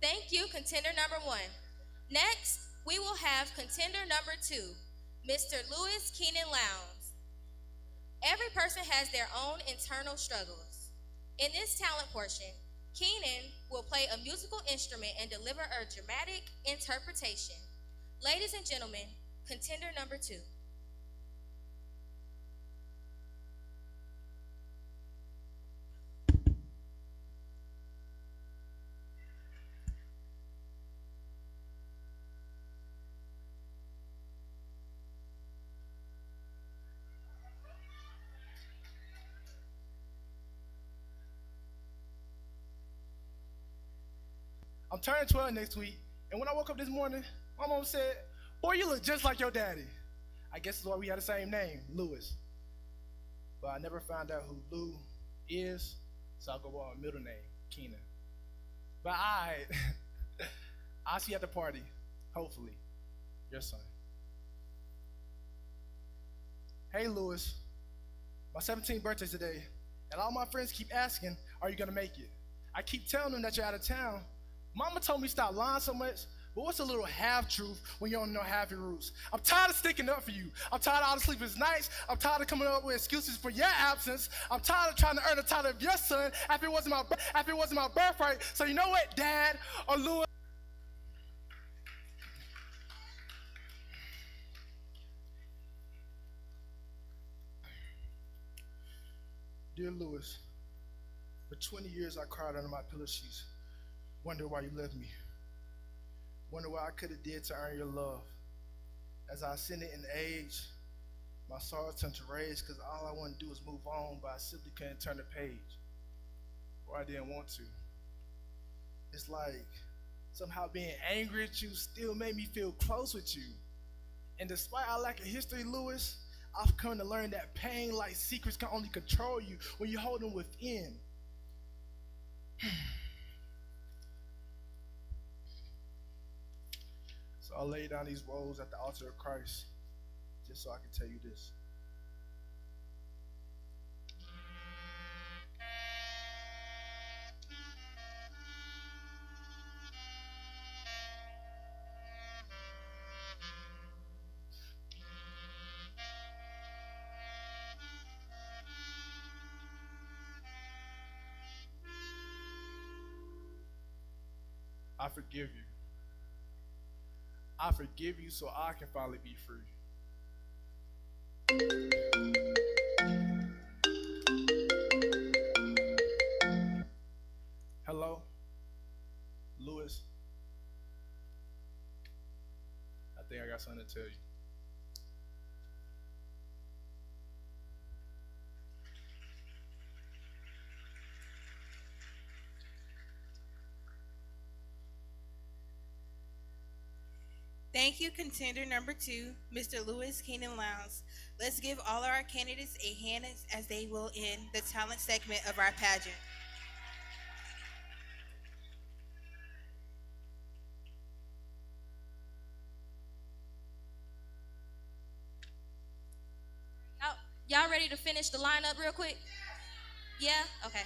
Thank you, contender number 1. Next, we will have contender number 2, Mr. Lewis Keenan Lowndes. Every person has their own internal struggles. In this talent portion, Keenan will play a musical instrument and deliver a dramatic interpretation. Ladies and gentlemen, contender number 2. I'm turning 12 next week, and when I woke up this morning, my mom said, boy, you look just like your daddy. I guess it's why we had the same name, Lewis. But I never found out who Lou is, so I'll go by my middle name, Keenan. But I'll see you at the party, hopefully. Your son. Hey, Lewis. My 17th birthday's today, and all my friends keep asking, are you gonna make it? I keep telling them that you're out of town. Mama told me stop lying so much, but what's a little half-truth when you don't know half your roots? I'm tired of sticking up for you. I'm tired of all the sleepless nights. I'm tired of coming up with excuses for your absence. I'm tired of trying to earn the title of your son after it wasn't my birthright. So you know what, Dad or Louis? Dear Lewis, for 20 years I cried under my pillow sheets. Wonder why you left me. Wonder what I could have did to earn your love. As I ascended in age, my sorrow turned to rage because all I wanted to do was move on, but I simply couldn't turn the page. Or I didn't want to. It's like somehow being angry at you still made me feel close with you. And despite our lack of history, Lewis, I've come to learn that pain like secrets can only control you when you hold them within. So I'll lay down these woes at the altar of Christ, just so I can tell you this. I forgive you. I forgive you so I can finally be free. Hello, Lewis. I think I got something to tell you. Thank you, contender number 2, Mr. Lewis Keenan Lowndes. Let's give all of our candidates a hand as they will end the talent segment of our pageant. Y'all ready to finish the lineup real quick? Yeah? Okay.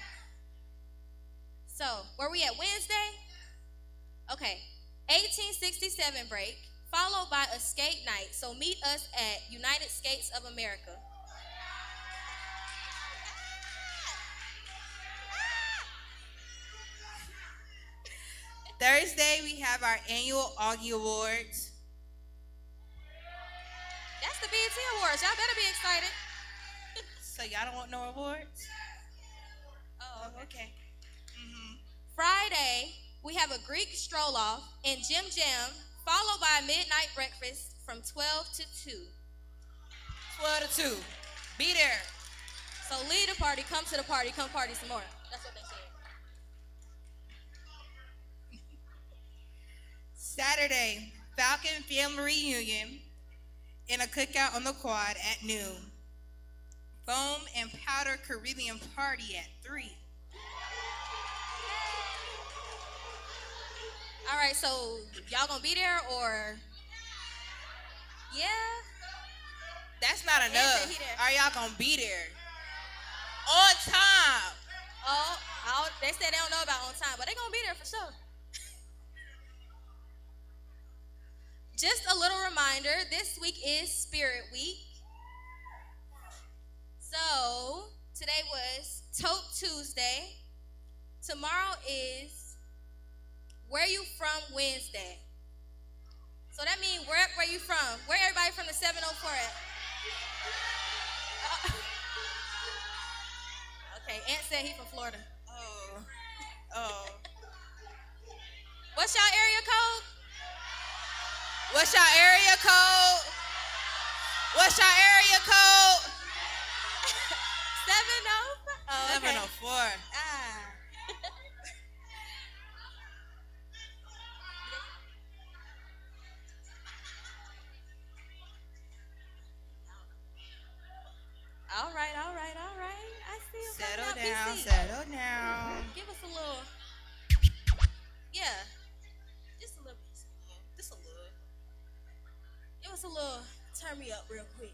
So, where we at? Wednesday? Okay. 1867 break, followed by a skate night. So meet us at United Skates of America. Thursday, we have our annual Augie Awards. That's the BET Awards. Y'all better be excited. So y'all don't want no awards? Oh, okay. Friday, we have a Greek stroll-off and Jim Jam, followed by a midnight breakfast from 12 to 2. 12 to 2. Be there. So leave the party, come to the party, come party some more. That's what they said. Saturday, Falcon family reunion and a cookout on the quad at noon. Foam and powder Caribbean party at 3. All right, so y'all gonna be there or? Yeah. That's not Ed enough. said he there. Are y'all gonna be there? On time. They said they don't know about on time, but they gonna be there for sure. Just a little reminder, this week is Spirit Week. So, today was Tote Tuesday. Tomorrow is Where You From Wednesday. So that means where you from? Where everybody from the 704 at? Okay, Aunt said he from Florida. Oh. What's y'all area code? What's your area code? What's your area code? 704? Oh, okay. 704. All right. I see you. Settle coming down, up. Be seated. settle down. Give us a little. Yeah. Just a little. Give us a little. Turn me up real quick.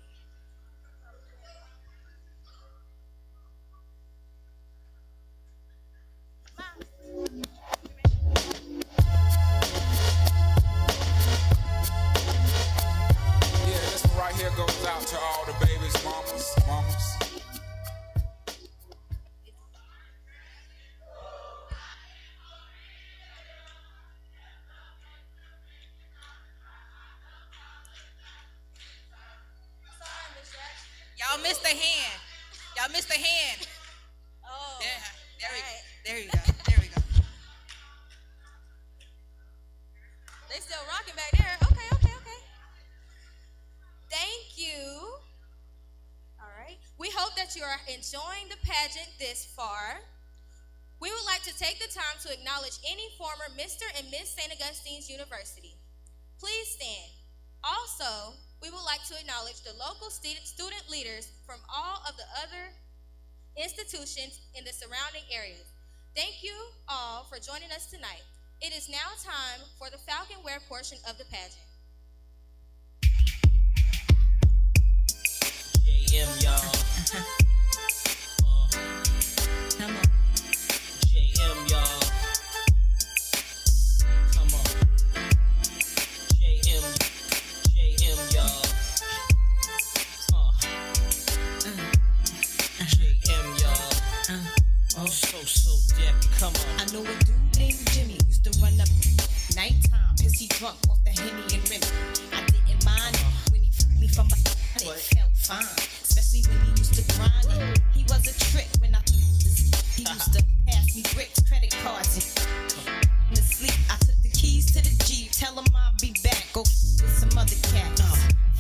Yeah, this one right here goes out to all the babies, mamas. Y'all missed a hand. Oh. There you go. They still rocking back there. Okay. Thank you. All right. We hope that you are enjoying the pageant this far. We would like to take the time to acknowledge any former Mr. and Miss St. Augustine's University. Please stand. Also, we would like to acknowledge the local student leaders from all of the other institutions in the surrounding areas. Thank you all for joining us tonight. It is now time for the Falconware portion of the pageant. JM, y'all. Come on. JM, y'all. Come on. JM, y'all. JM, y'all. Oh, so deaf. Come on. I know a dude named Jimmy used to run up nighttime, pissy drunk off the Henny and Remy. I didn't mind it when he fucked me from behind. It felt fine, especially when he used to grind it. He was a trick when he used to pass me bricks, credit cards, and to sleep. I took the keys to the Jeep, tell him I'll be back. Go with some other cats,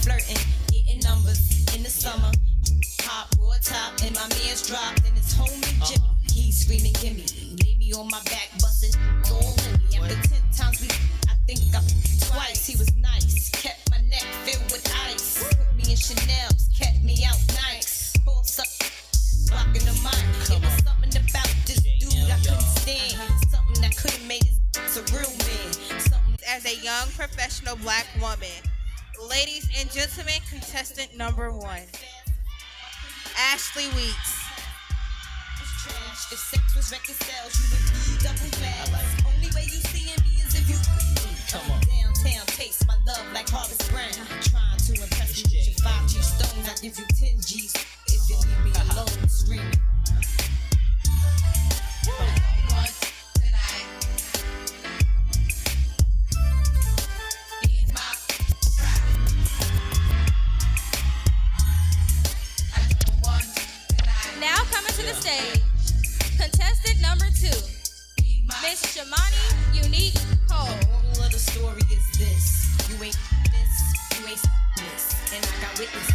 flirting, getting numbers in the summer. Pop, raw top, and my man's dropped, and his homie Jimmy. He's screaming, gimme, lay me on my back, busting all in me. After 10 times I think twice. He was nice, kept my neck filled with ice. Put me in Chanel's, kept me out nice. Horse up, blocking the mic. It was something about this dude I couldn't stand. Something that could have made his a real man. Something As a young professional black woman, ladies and gentlemen, contestant number 1, Ashley Weeks. If sex was record sales, you would be double fast. Only way you seeing me is if you Come on. downtown, taste my love like Harvest Brown. Trying to impress me with your 5G stones, I give you 10 G's if you leave me alone screaming. Coming to the stage, contestant number 2, Miss Shamani Unique Cole. Moral of the story is this: you ain't this, and I got witnesses.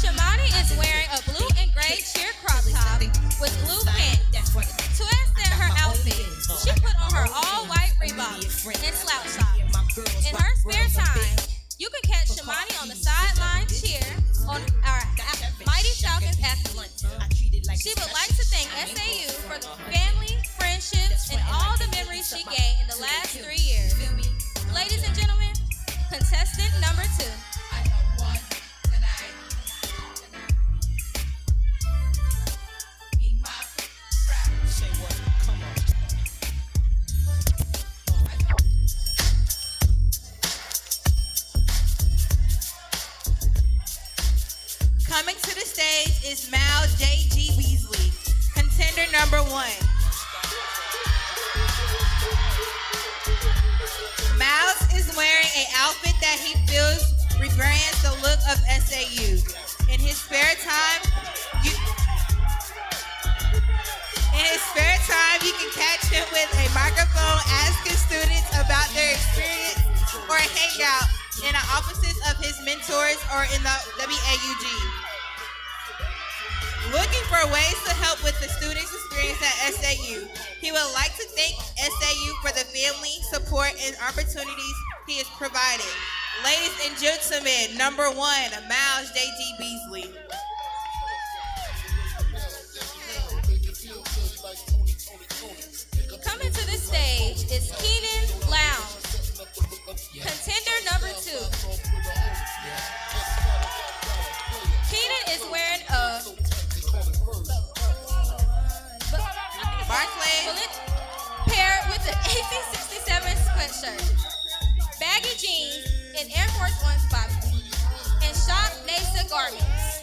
Shamani is wearing a blue and gray sheer crop top with blue pants. To accent her outfit, she put on her all-white Reeboks and slouch socks. In her spare time, you can catch Shamani on the sideline cheer on our Mighty Falcons athletes. She would like to thank SAU for the family, friendships, and all the memories she gained in the last 3 years. Ladies and gentlemen, contestant number 2. Coming to the stage is Mal J.G. Beasley, contender number 1. Miles is wearing an outfit that he feels rebrands the look of SAU. In his spare time, you can catch him with a microphone asking students about their experience or hang out in the offices of his mentors or in the WAUG. Looking for ways to help with the students' experience at SAU. He would like to thank SAU for the family, support, and opportunities he has provided. Ladies and gentlemen, number 1, Miles J.G. Beasley. Coming to the stage is Keenan Lowndes, contender number 2. Keenan is wearing a bullet paired with an 1867 sweatshirt, baggy jeans, and Air Force One's bottoms, and shop NASA garments.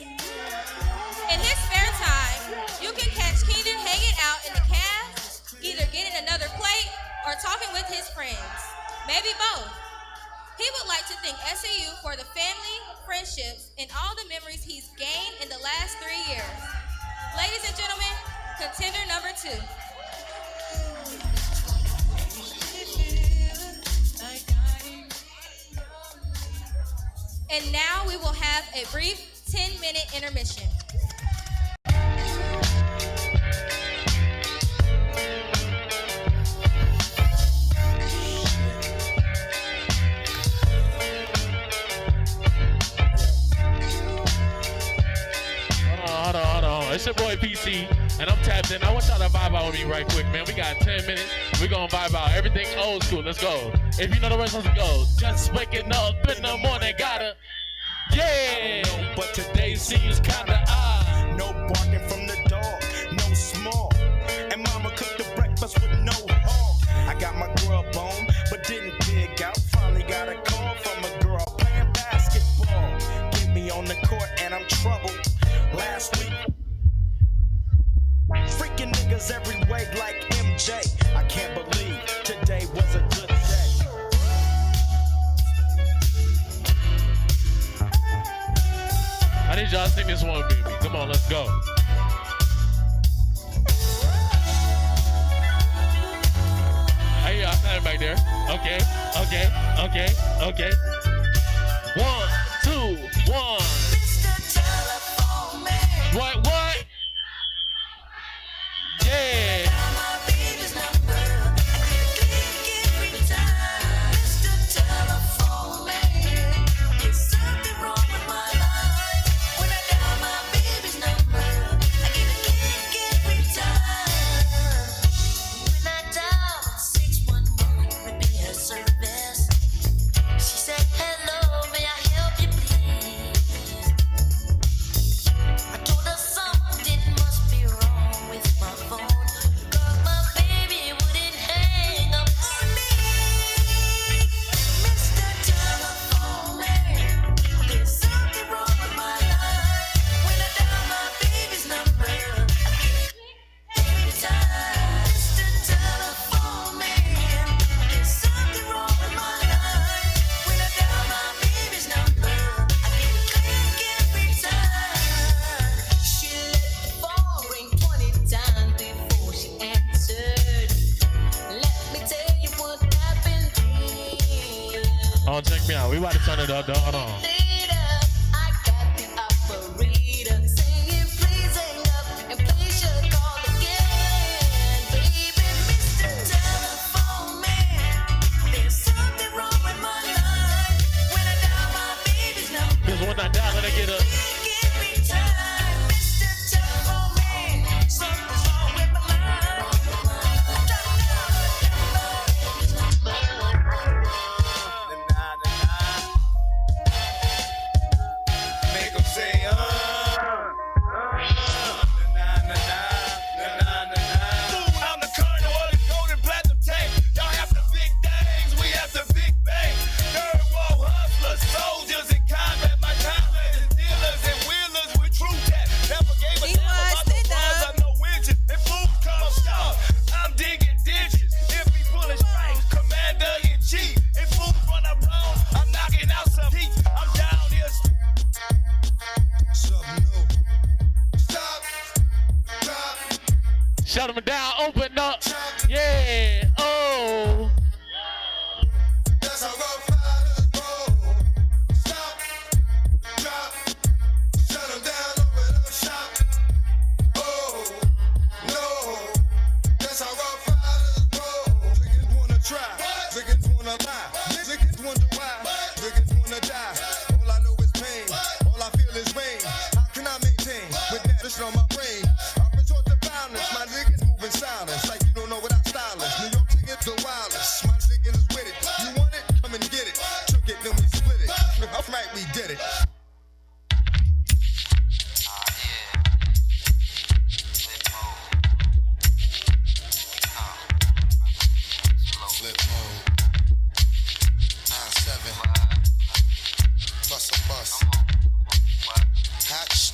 In his spare time, you can catch Keenan hanging out in the cab, either getting another plate or talking with his friends, maybe both. He would like to thank SAU for the family, friendships, and all the memories he's gained in the last 3 years. Ladies and gentlemen, contender number 2. And now we will have a brief 10-minute intermission. Hold on. It's your boy PC, and I'm tapped in. I want y'all to vibe out with me right quick, man. We got 10 minutes. We're going to vibe out. Everything old school. Let's go. If you know the rest, let's go. Just waking up in the morning, gotta. Yeah. But today seems kinda odd. No barking from the dog, no small. And mama cooked the breakfast with no hog. I got my grub on, but didn't dig out. Finally got a call from a girl playing basketball. Get me on the court and I'm troubled. Last week, freaking niggas every way like MJ. I can't believe today was a good day. I need y'all to sing this one, baby. Come on, let's go. I hear y'all standing back there. Okay. 1, 2, 1. What? Yeah. Hello, may I help you, please? I told her We about to turn it up, though. Hold on. Because when I die, let I get up. Make 'em say, I'm the colonel of the golden platinum tank. Y'all have the big things, we have the big bang. Third wall hustlers, soldiers in combat. My comrades and dealers and wheelers with true tech. Never gave a damn about the bars, I'm no widget. If food comes short, I'm digging ditches. If he pulling strings, commander in chief. If food run up wrong, I'm knocking out some heat. I'm down here. Shut them down, open up. Yeah, oh. That's how rough riders roll. Stop, drop, shut them down, open up shop. Oh, no. That's how rough riders roll. Niggas wanna try, niggas wanna lie, niggas wonder why, niggas wanna die. All I know is pain, all I feel is rain. How can I maintain with that listen on my brain? I resort to violence, my niggas moving silence like you don't know what I'm stylist. New York niggas the wildest, my niggas is with it. You want it? Come and get it. Took it, then we split it. I'm right, we did it. Flip mode. 9-7. Bust a bus. Hatch.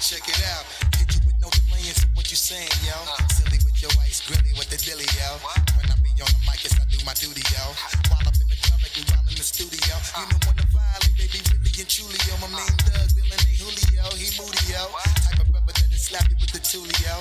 Check it out. Hit you with no delay into what you saying, yo. Silly with your ice grilly with the dilly, yo. When I be on the mic, yes, I do my duty, yo. While up in the club, like we while in the studio. You know when the violate, baby, really and truly, yo. My main thug, Dylan ain't Julio, he moody, yo. Type of rubber that'll slap you with the tulio.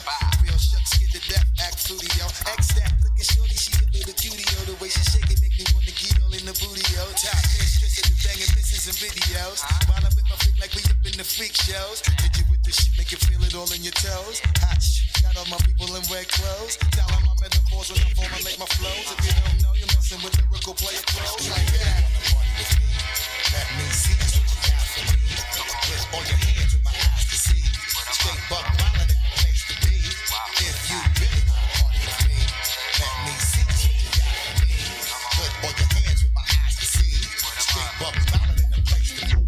Real shucks get to death, act fruity, yo. X that, looking shorty, she a little cutie, yo. The way she shake it make me wanna get all in the booty, yo. Top mistress at the banging misses and videos. While I with my freak like we up in the freak shows. Hit you with the shit, make you feel it all in your toes. Hot got all my people in red clothes. Tell them my metaphors when I formulate my flows. If you don't know, you're messing with lyrical player clothes like that. Let me see what you got for me. Put all your hands with my eyes to see. Straight buck violent in the place to be. If you really want to party with me, let me see what you got for me. Put all your hands with my eyes to see. Straight buck violent in the place to be.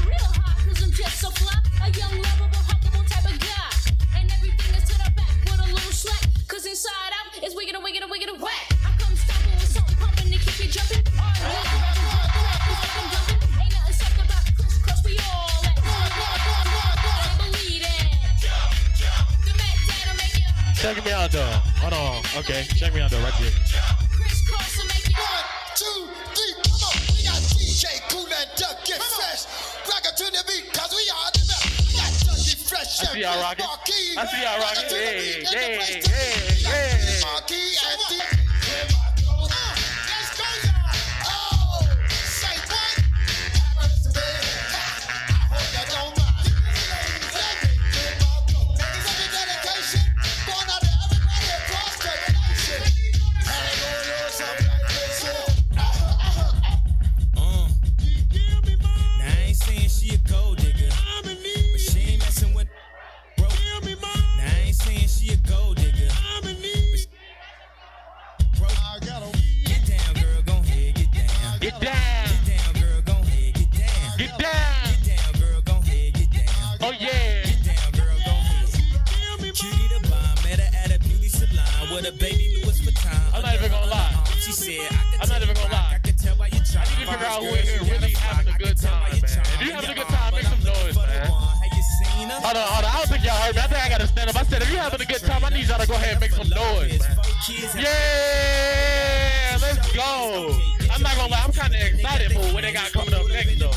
Real hot. Check me out, though. Hold on. Okay, check me out, though, right there. 1, 2, 3, come on. We got DJ Cool and Duck Get Fresh. Rock it to the beat, cause we are the best. We got Ducky Fresh. I see y'all rocking. I see y'all rocking. Hey, hey, hey, hey. Marquis and DJ. Let's go, y'all. Oh, say what? Happens to me. I hope you don't mind. Thank you for the dedication. Going out to everybody across the nation. And they gonna do something like this. Now I ain't saying she a gold digger, but she ain't messing with broke. Now I ain't saying she a gold digger, but she broke. Get down, girl, gon' head, get down. Get down. Get down, girl, gon' head, get down. Get down. Get down, girl, gon' head, get down. Oh, yeah. Get down, girl, gon' head. Cutie the bomb, met her at a beauty salon with a baby Louis Vuitton. I'm not even gonna lie. She said, I'm not even gonna lie. I could tell by your I need to figure out who in here really having a good time, man. If you having a good time, make some noise, man. Hold on. I don't think y'all heard me. I think I gotta stand up. I said, if you having a good time, I need y'all to go ahead and make some noise, man. Yeah, let's go. I'm not gonna lie. I'm kind of excited for what they got coming up next, though.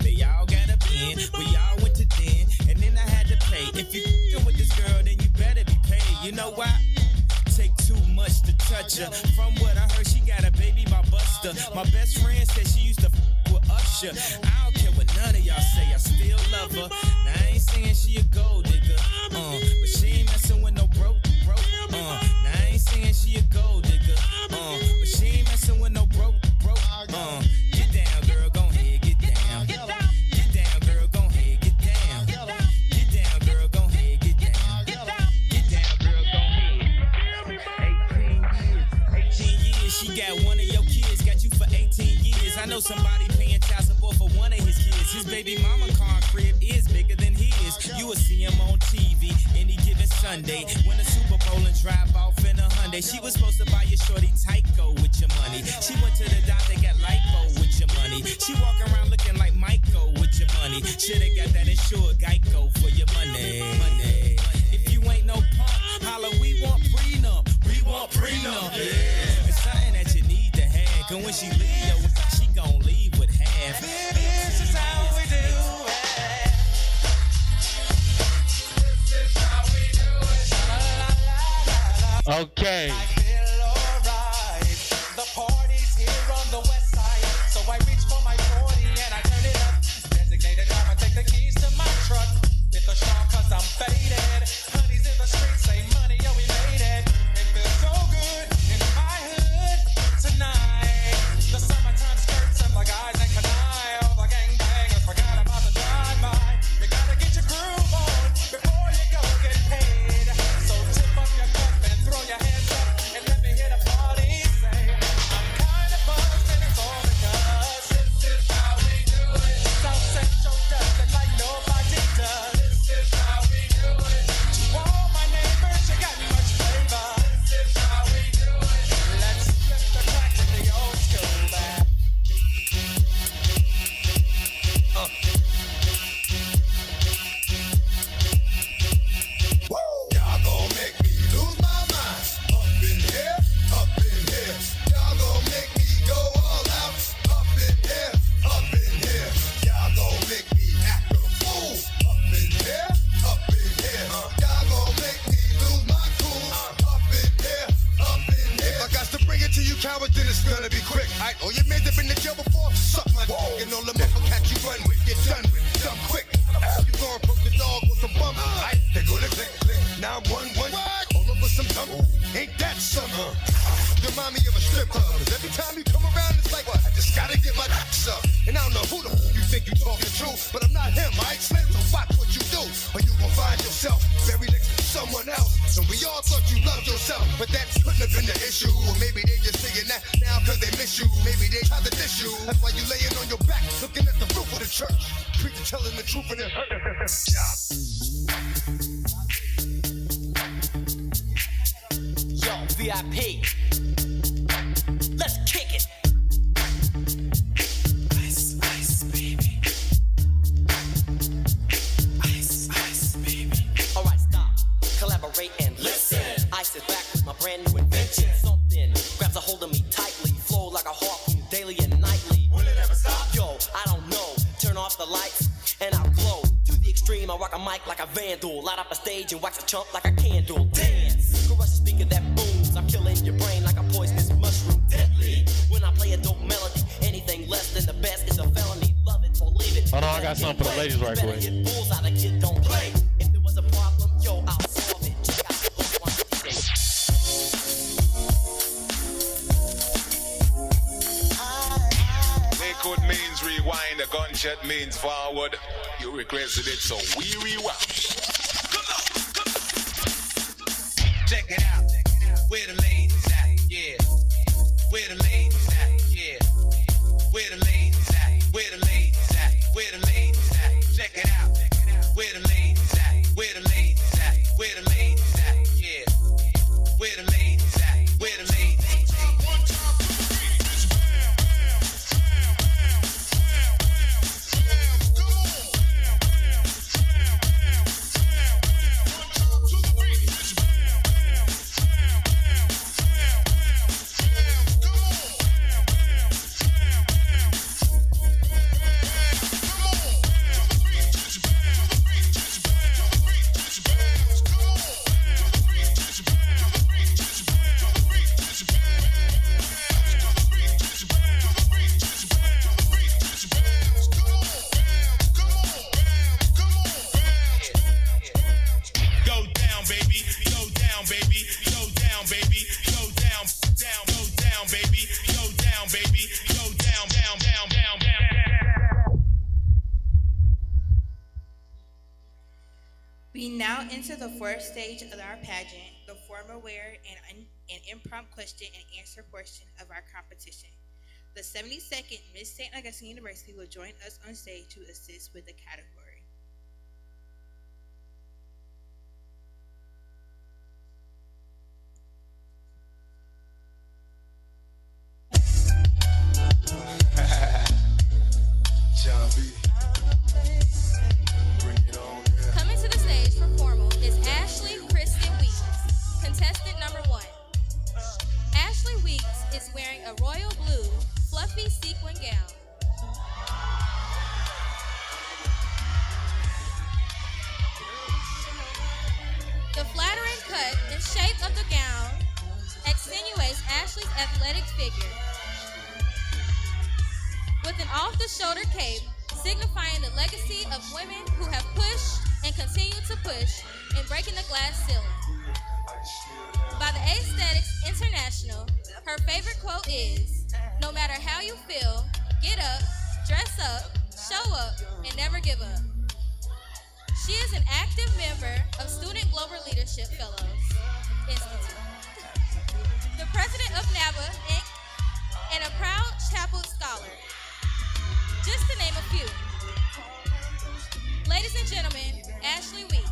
They all got a pen. We all went to den, and then I had to pay. If you f***ing with this girl, then you better be paid. You know why? Take too much to touch her. From what I heard, she got a baby by Buster. My best friend said she used to f*** with Usher. I don't care what none of y'all say, I still love her. Now I ain't saying she a gold digger, but she ain't messing with no broke. Now I ain't saying she a gold digger, but she ain't messing with no broke. Get down, girl, gon' head, get down. Get down, girl, gon' head, get down. Get down, girl, gon' head, get down. Get down, girl, gon' head. 18 years, she got one of your kids, got you for 18 years. I know somebody paying child support for one of his kids. His baby mama car crib is bigger than his. You will see him on TV any given Sunday. Win a Super Bowl and drive off in a Hyundai. She was supposed to buy your shorty Tyco with your money. She went to the doctor, got lipo with your money. She walk around looking like Michael with your money. Shoulda got that insured Geico for your money. If you ain't no punk, holla, we want prenup. We want prenup. Yeah. It's something that you need to have. Cause when she leave, she gon' leave with half. This is how we do it. Okay. The party's here on the west side, so I reach for my 40 and I turn it up. Designated driver, take the keys to my truck. Hit the shop cause I'm faded. Honey's in the streets, say money, yo, we made it. It feels so good in my hood tonight. The summertime skirts and the guys ain't canine. All the gangbangers forgot about the drive-by. You gotta get your groove on before you go get paid. So tip up your cup and throw your hands up and let me hear the party say, I'm kinda buzzed and it's all because this is how we do it. South Central does it like nobody does. This is how we do it. To all my neighbors, you got much flavor. This is how we do it. Let's flip the track to the old school back. Y'all gon' make me lose my mind. Up in here, up in here. Y'all gon' make me go all out. Up in here, up in here. Y'all gon' make me act a fool. Up in here, up in here. Y'all gon' make me lose my cool. Up in here, up in here. If I got to bring it to you, coward, then it's gonna be quick. All your men that been to jail before, suck my dick. And all the motherfuckers you run with, get done with, done quick. You gon' approach the dog with some bum. They go to click, click. 911. All over some dumb. Ain't that summer? Remind me of a strip club. 'Cause every time you come around, it's like, what? I just gotta get my dicks up. And I don't know who the f you think you talking to, but I'm not him, I Slim, so watch what you do. Or you gon' find yourself buried next to someone else. And we all thought you loved yourself, but that couldn't have been the issue. Or maybe they just saying that now 'cause they miss you. Maybe they tried to diss you. That's why you laying on your back, looking at the roof of the church. Preacher telling the truth and it hurt. Yo, VIP. Let's kick it. Ice, ice, baby. Ice, ice, baby. Alright, stop. Collaborate and listen. I vandal. Light up a stage and wax a chump like a candle. Dance, crush a speaker that booms. I'm killing your brain like a poisonous mushroom. Deadly. When I play a dope melody, anything less than the best is a felony. Love it or leave it. Hold on, I got something for the ladies right quick. Get bulls out of kid, don't play. If there was a problem, yo, I'll solve it. Check out the hook on the stage. Record means rewind, a gunshot means forward. You requested it, so we rewind. Check it out. Where the ladies at? Yeah. Where the ladies at? Yeah. Where the ladies at? Where the ladies at? Where the ladies at? Check it out. Where the ladies at? Where the ladies at? Where the ladies at? Yeah. Where the ladies at? Where the ladies at? We now enter the fourth stage of our pageant, the formalware and impromptu question and answer portion of our competition. The 72nd Miss St. Augustine University will join us on stage to assist with the category. John B. Bring it on. Coming to the stage for formal is Ashley Kristen Weeks, contestant number 1. Ashley Weeks is wearing a royal blue, fluffy sequin gown. The flattering cut and shape of the gown accentuates Ashley's athletic figure, with an off-the-shoulder cape signifying the legacy of women who have pushed and continue to push in breaking the glass ceiling. By the Aesthetics International, her favorite quote is, "No matter how you feel, get up, dress up, show up, and never give up." She is an active member of Student Global Leadership Fellows Institute, the president of NABA, Inc., and a proud Chapel Scholar, just to name a few. Ladies and gentlemen, Ashley Weeks,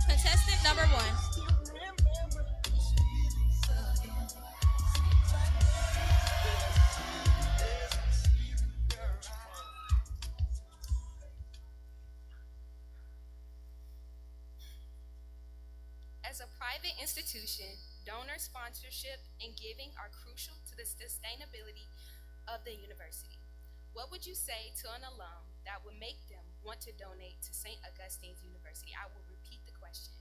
contestant number 1. As a private institution, donor sponsorship and giving are crucial to the sustainability of the university. What would you say to an alum that would make them want to donate to St. Augustine's University? I will repeat the question.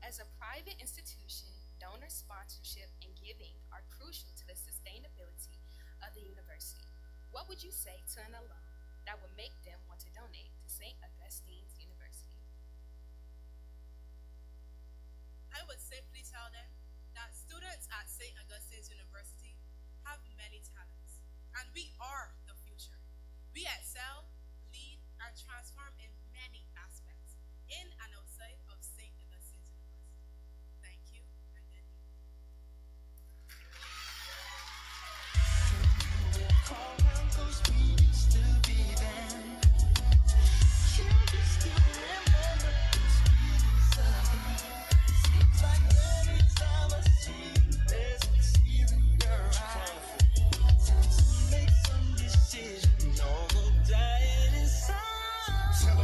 As a private institution, donor sponsorship and giving are crucial to the sustainability of the university. What would you say to an alum that would make them want to donate to St. Augustine's University? I would simply tell them that students at St. Augustine's University have many talents, and we are the future. We excel, lead, and transform in many aspects, in and outside of St. Augustine's University. Thank you, and good evening. Tell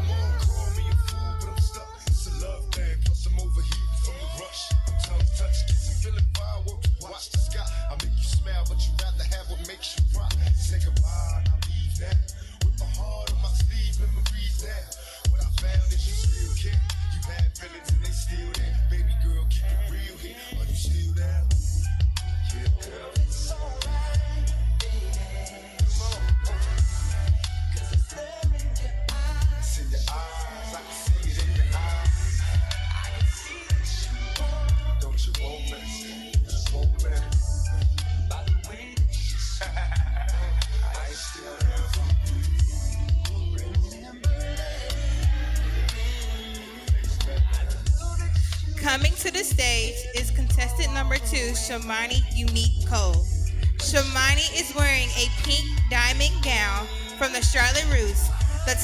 Coming to the stage is contestant number 2, Shamani Unique Cole. Shamani is wearing a pink diamond gown from the Charlotte Russe. The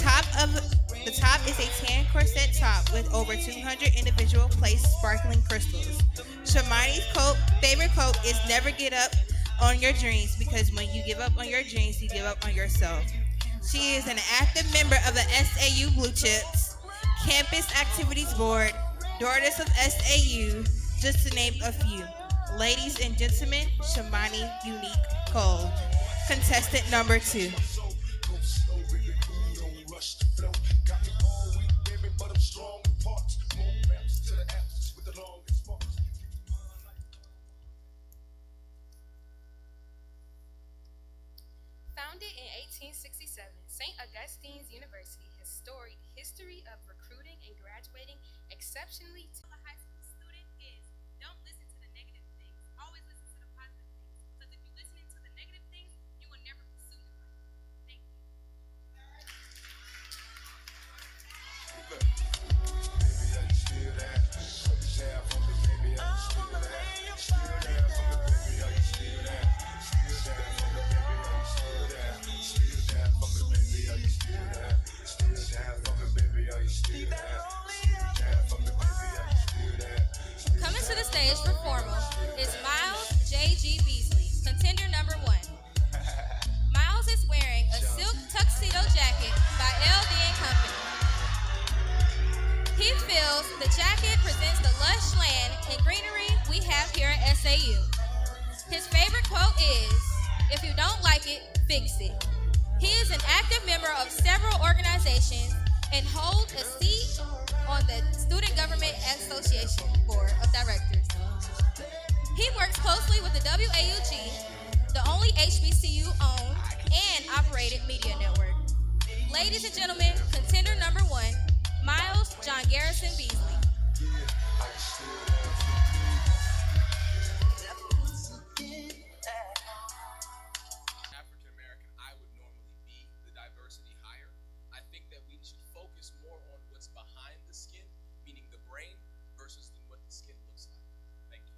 top is a tan corset top with over 200 individual placed sparkling crystals. Shamani's favorite quote is never get up on your dreams, because when you give up on your dreams, you give up on yourself. She is an active member of the SAU Blue Chips, Campus Activities Board, Daughters of SAU, just to name a few. Ladies and gentlemen, Shamani Unique Cole, contestant number 2. Founded in 1867, St. Augustine's University has storied history of recruiting and graduating exceptionally to a high school student is don't listen to the negative things. Always listen to the positive things. Because if you're listening to the negative things, you will never pursue your life. Thank you. Coming to the stage for formal is Miles J.G. Beasley, contender number 1. Miles is wearing a silk tuxedo jacket by LD & Company. He feels the jacket presents the lush land and greenery we have here at SAU. His favorite quote is, "If you don't like it, fix it." He is an active member of several organizations and holds a seat on the Student Government Association Board of Directors. He works closely with the WAUG, the only HBCU-owned and operated media network. Ladies and gentlemen, contender number 1, Miles John Garrison Beasley. African American, I would normally be the diversity hire. I think that we should focus more on what's behind the skin, meaning the brain, versus what the skin looks like. Thank you.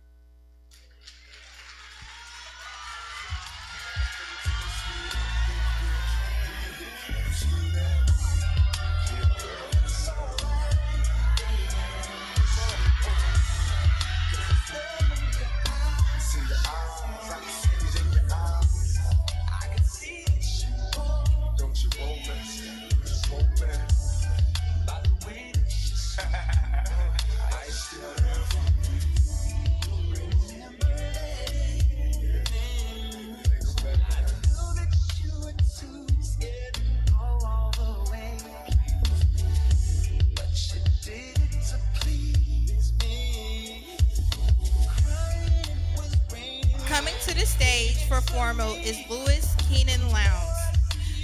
Coming to the stage for formal is Louis Keenan Lowndes.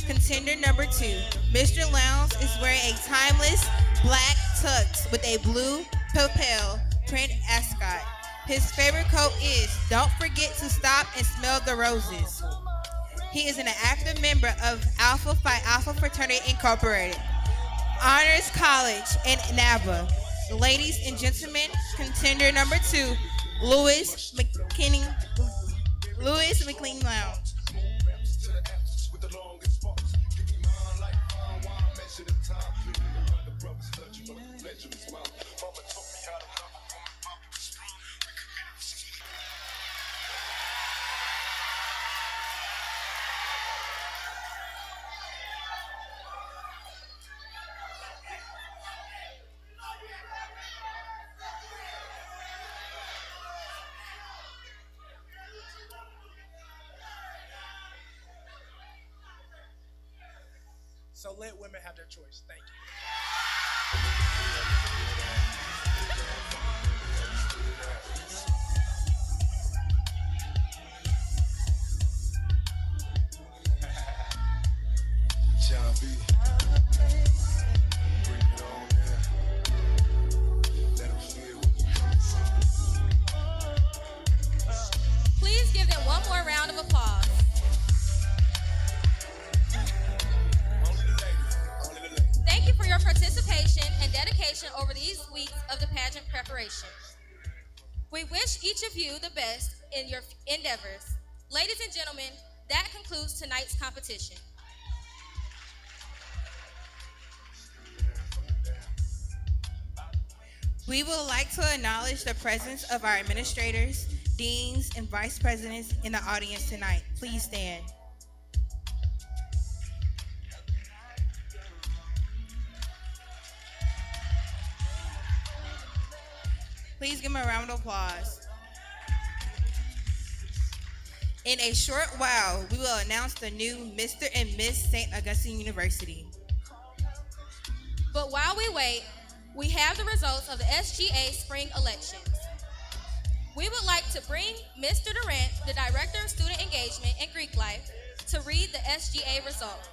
Contender number 2, Mr. Lowndes is wearing a timeless black tux with a blue lapel print ascot. His favorite quote is, "Don't forget to stop and smell the roses." He is an active member of Alpha Phi Alpha Fraternity Incorporated, Honors College, and NABA. Ladies and gentlemen, contender number 2, Louis McLean Lowndes. So let women have their choice. Thank you. John B. Bring it on there. Let 'em feel where you come from. Please give them one more round of applause. Thank you for your participation and dedication preparation. We wish each of you the best in your endeavors. Ladies and gentlemen, that concludes tonight's competition. We would like to acknowledge the presence of our administrators, deans, and vice presidents in the audience tonight. Please stand. Please give them a round of applause. In a short while, we will announce the new Mr. and Miss St. Augustine University. But while we wait, we have the results of the SGA spring elections. We would like to bring Mr. Durant, the Director of Student Engagement and Greek Life, to read the SGA results.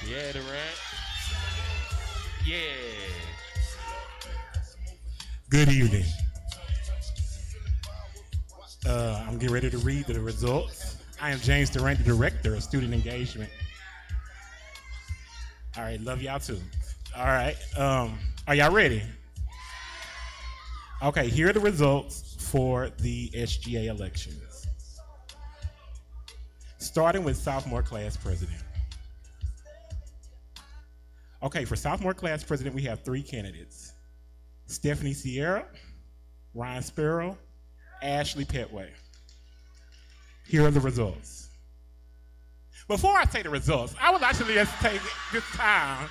Yeah, Durant. Yeah. Good evening. I'm getting ready to read the results. I am James Durant, the Director of Student Engagement. All right, love y'all too. All right, are y'all ready? Okay, here are the results for the SGA elections. Starting with sophomore class president. Okay, for sophomore class president, we have 3 candidates: Stephanie Sierra, Ryan Sparrow, Ashley Petway. Here are the results. Before I say the results, I would actually just take this time.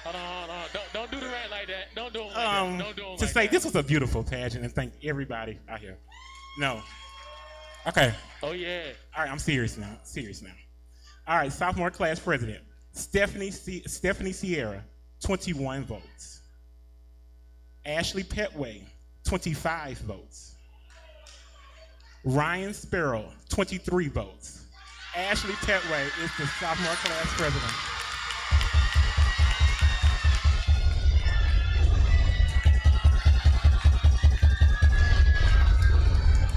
Hold on. Don't do the rant like that. Don't do it like that. Don't do it like To say that. this was a beautiful pageant and thank everybody out here. No. Okay. Oh, yeah. All right, I'm serious now. All right, sophomore class president, Stephanie Sierra, 21 votes. Ashley Petway, 25 votes. Ryan Sparrow, 23 votes. Ashley Petway is the sophomore class president.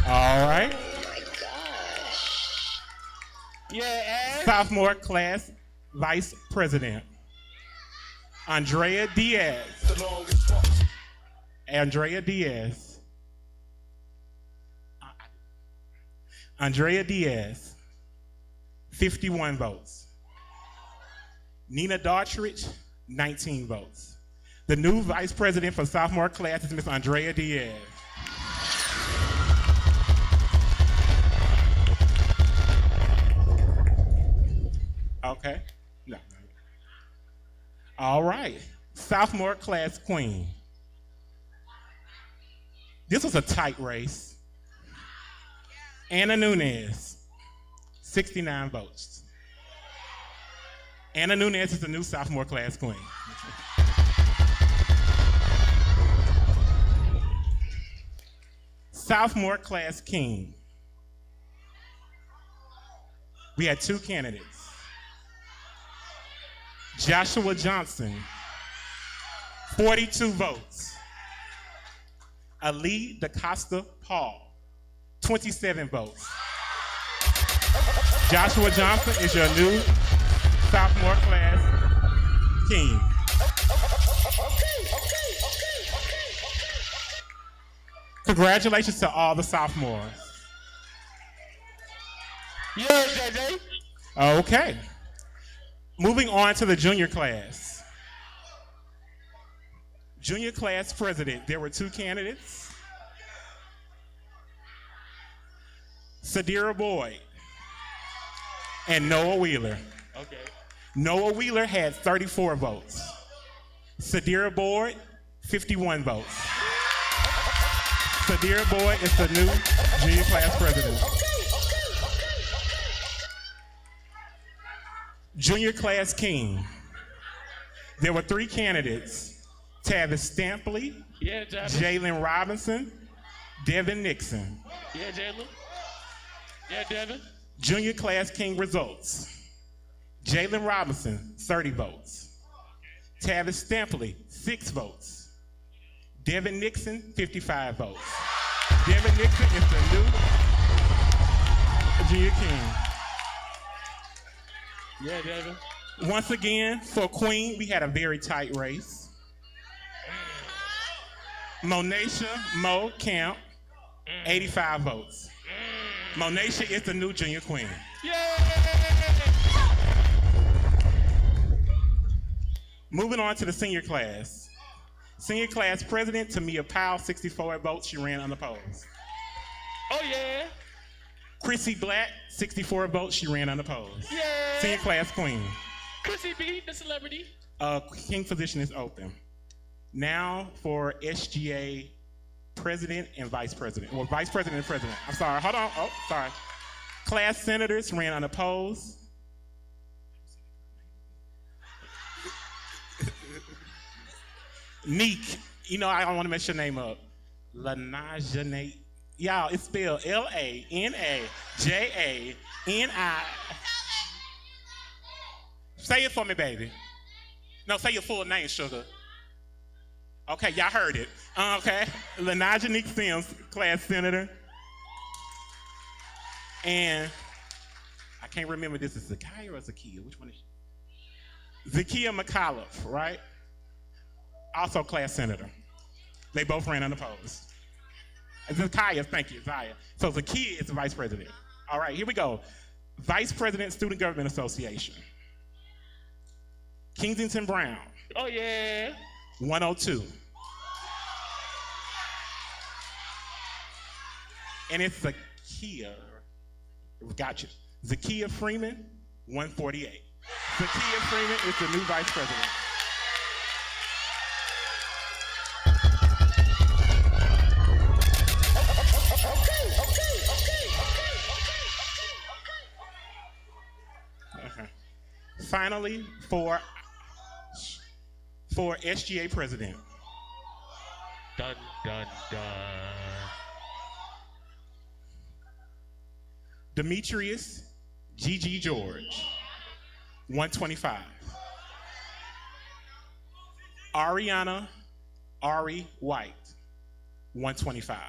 All right. Yeah, sophomore class vice president, Andrea Diaz. Andrea Diaz, 51 votes. Nina Daughtridge, 19 votes. The new vice president for sophomore class is Miss Andrea Diaz. Okay. No. All right. Sophomore class queen. This was a tight race. Anna Nunez, 69 votes. Anna Nunez is the new sophomore class queen. Sophomore class king. We had 2 candidates. Joshua Johnson, 42 votes. Ali DaCosta Paul, 27 votes. Joshua Johnson is your new sophomore class king. Congratulations to all the sophomores. Yeah, JJ. Okay. Moving on to the junior class. Junior class president, there were 2 candidates. Sadira Boyd and Noah Wheeler. Okay. Noah Wheeler had 34 votes. Sadira Boyd, 51 votes. Sadira Boyd is the new junior class president. Junior class king. There were 3 candidates. Tavis Stampley, Yeah, Jalen. Jalen Robinson, Devin Nixon. Yeah, Jalen. Yeah, Devin. Junior class king results. Jalen Robinson, 30 votes. Tavis Stampley, 6 votes. Devin Nixon, 55 votes. Devin Nixon is the new junior king. Yeah, Devin. Once again, for Queen, we had a very tight race. Monacia Mo Camp, 85 votes. Monacia is the new junior queen. Moving on to the senior class. Senior class president, Tamia Powell, 64 votes. She ran unopposed. Oh, yeah. Chrissy Black, 64 votes. She ran unopposed. Yeah. Senior class queen. Chrissy B, the celebrity. King position is open. Now for SGA president and vice president. Well, vice president and president. I'm sorry. Hold on. Oh, sorry. Class senators ran unopposed. Neek. You know, I don't want to mess your name up. Lanajane. Y'all, it's spelled L-A-N-A-J-A-N-I. Say it for me, baby. No, say your full name, sugar. Okay, y'all heard it. Okay, Lanajanique Sims, class senator. And I can't remember, this is Zakiya or Zakiya? Which one is she? Zakiya McAuliffe, right? Also class senator. They both ran unopposed. Zakiya, thank you, Zaya. So Zakiya is the vice president. All right, here we go. Vice President, Student Government Association. Kensington Brown. Oh, yeah. 102. And it's Zakiya. Gotcha. Zakiya Freeman, 148. Zakiya Freeman is the new vice president. Okay. Finally, for SGA president. Dun, dun, dun. Demetrius G.G. George, 125. Ariana Ari White, 125.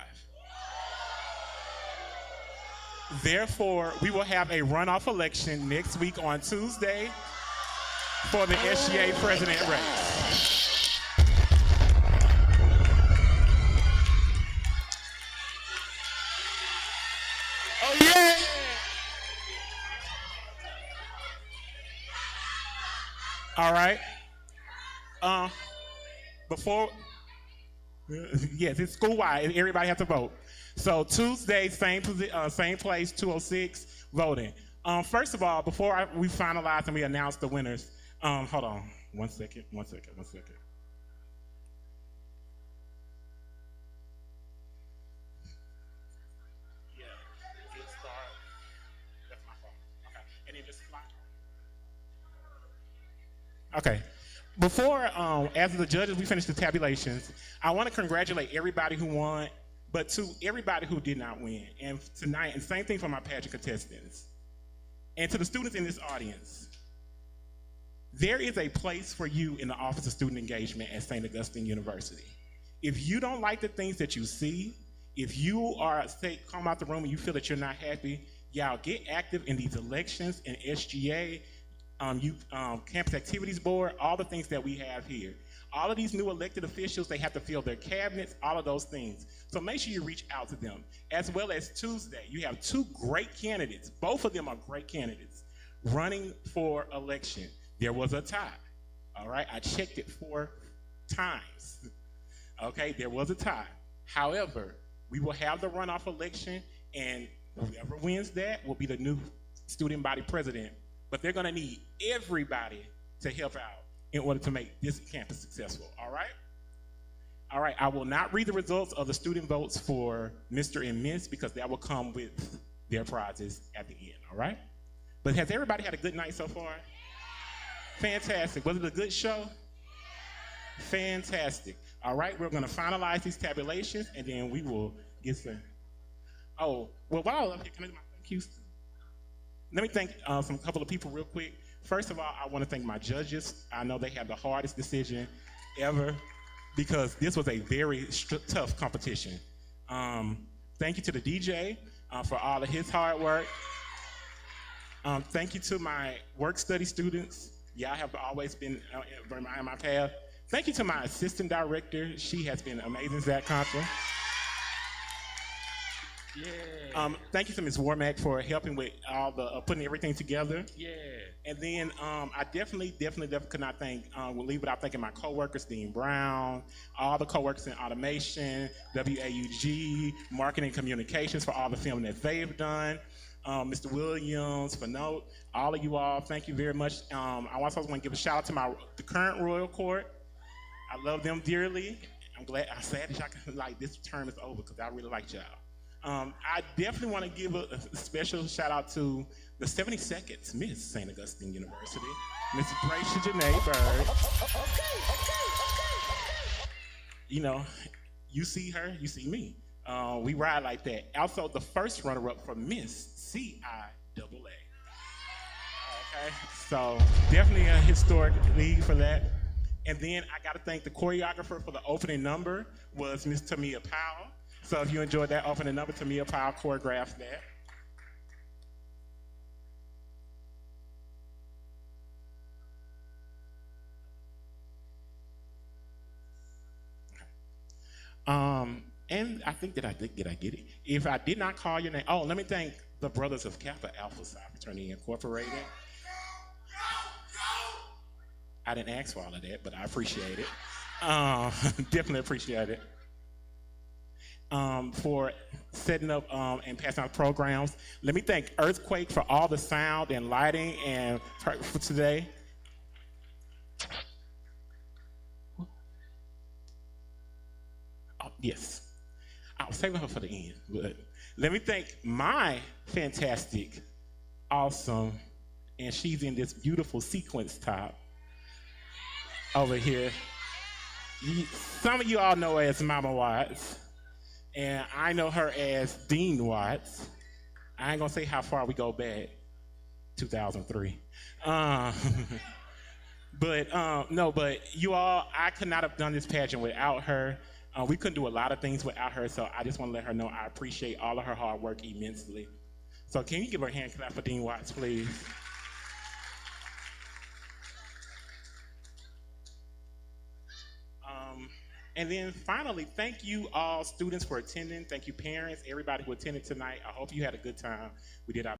Therefore, we will have a runoff election next week on Tuesday for the SGA president race. Oh, yeah! All right. Before, yes, it's school-wide. Everybody has to vote. So Tuesday, same place, 206, voting. First of all, before we finalize and we announce the winners, hold on, one second. Yeah, good start. That's my phone. Okay, and then just fly. Okay. Before, as the judges, we finish the tabulations, I want to congratulate everybody who won, but to everybody who did not win. And tonight, and same thing for my pageant contestants. And to the students in this audience, there is a place for you in the Office of Student Engagement at St. Augustine University. If you don't like the things that you see, if you are, say, come out the room and you feel that you're not happy, y'all get active in these elections and SGA, Campus Activities Board, all the things that we have here. All of these new elected officials, they have to fill their cabinets, all of those things. So make sure you reach out to them. As well as Tuesday, you have two great candidates. Both of them are great candidates running for election. There was a tie, all right? I checked it 4 times, okay? There was a tie. However, we will have the runoff election, and whoever wins that will be the new student body president. But they're gonna need everybody to help out in order to make this campus successful, all right? All right, I will not read the results of the student votes for Mr. and Miss because that will come with their prizes at the end, all right? But has everybody had a good night so far? Fantastic. Was it a good show? Fantastic. All right, we're gonna finalize these tabulations and then we will get some. Oh, well, while I'm here, can I do my thank yous? Let me thank a couple of people real quick. First of all, I want to thank my judges. I know they had the hardest decision ever because this was a very tough competition. Thank you to the DJ for all of his hard work. Thank you to my work study students. Y'all have always been in my path. Thank you to my assistant director. She has been amazing, Zach Compton. Yeah. Thank you to Ms. Warmack for helping with all the putting everything together. Yeah. And then I definitely could not thank, we'll leave without thanking my coworkers, Dean Brown, all the coworkers in automation, WAUG, marketing communications for all the filming that they've done. Mr. Williams, for note, all of you all, thank you very much. I also want to give a shout out to the current Royal Court. I love them dearly. I'm sad that y'all can, like, this term is over because I really like y'all. I definitely want to give a special shout out to the 72nd Miss St. Augustine University, Miss Bracia Janae Bird. You know, you see her, you see me. We ride like that. Also, the first runner-up for Miss CIAA. Okay, so definitely a historic league for that. And then I got to thank the choreographer for the opening number was Miss Tamia Powell. So if you enjoyed that opening number, Tamia Powell choreographed that. And I think did I get it? If I did not call your name, let me thank the Brothers of Kappa Alpha Psi Fraternity Incorporated. I didn't ask for all of that, but I appreciate it. Definitely appreciate it. For setting up and passing out programs. Let me thank Earthquake for all the sound and lighting and for today. Oh, yes. I was saving her for the end, but let me thank my fantastic, awesome, and she's in this beautiful sequence top over here. Some of you all know her as Mama Watts. And I know her as Dean Watts. I ain't gonna say how far we go back, 2003. But you all, I could not have done this pageant without her. We couldn't do a lot of things without her, so I just want to let her know I appreciate all of her hard work immensely. So can you give her a hand clap for Dean Watts, please? And then finally, thank you all students for attending. Thank you parents, everybody who attended tonight. I hope you had a good time. We did our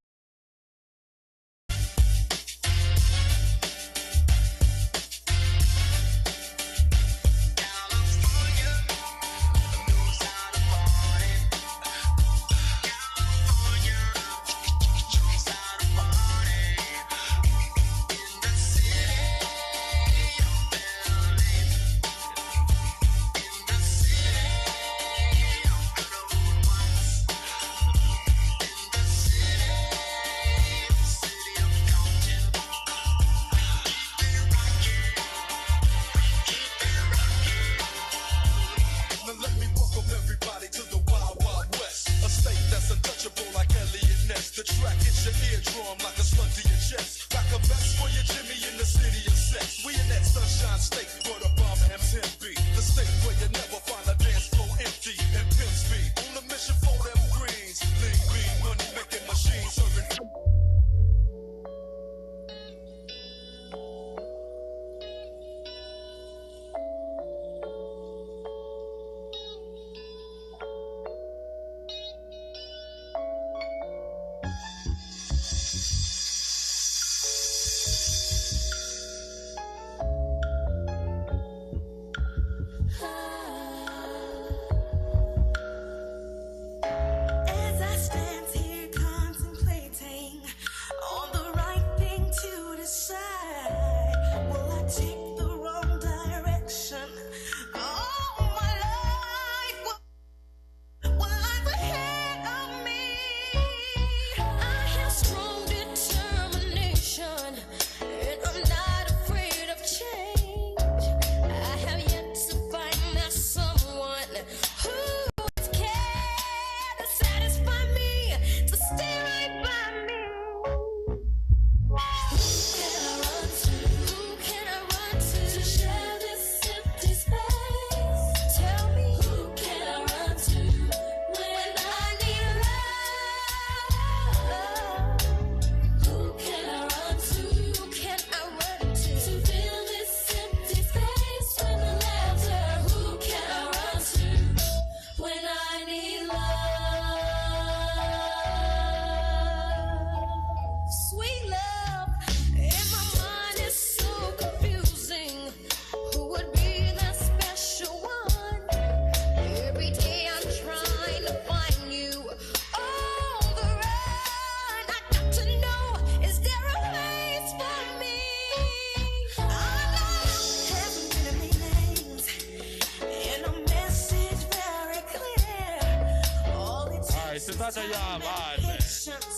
I know y'all live, man. Since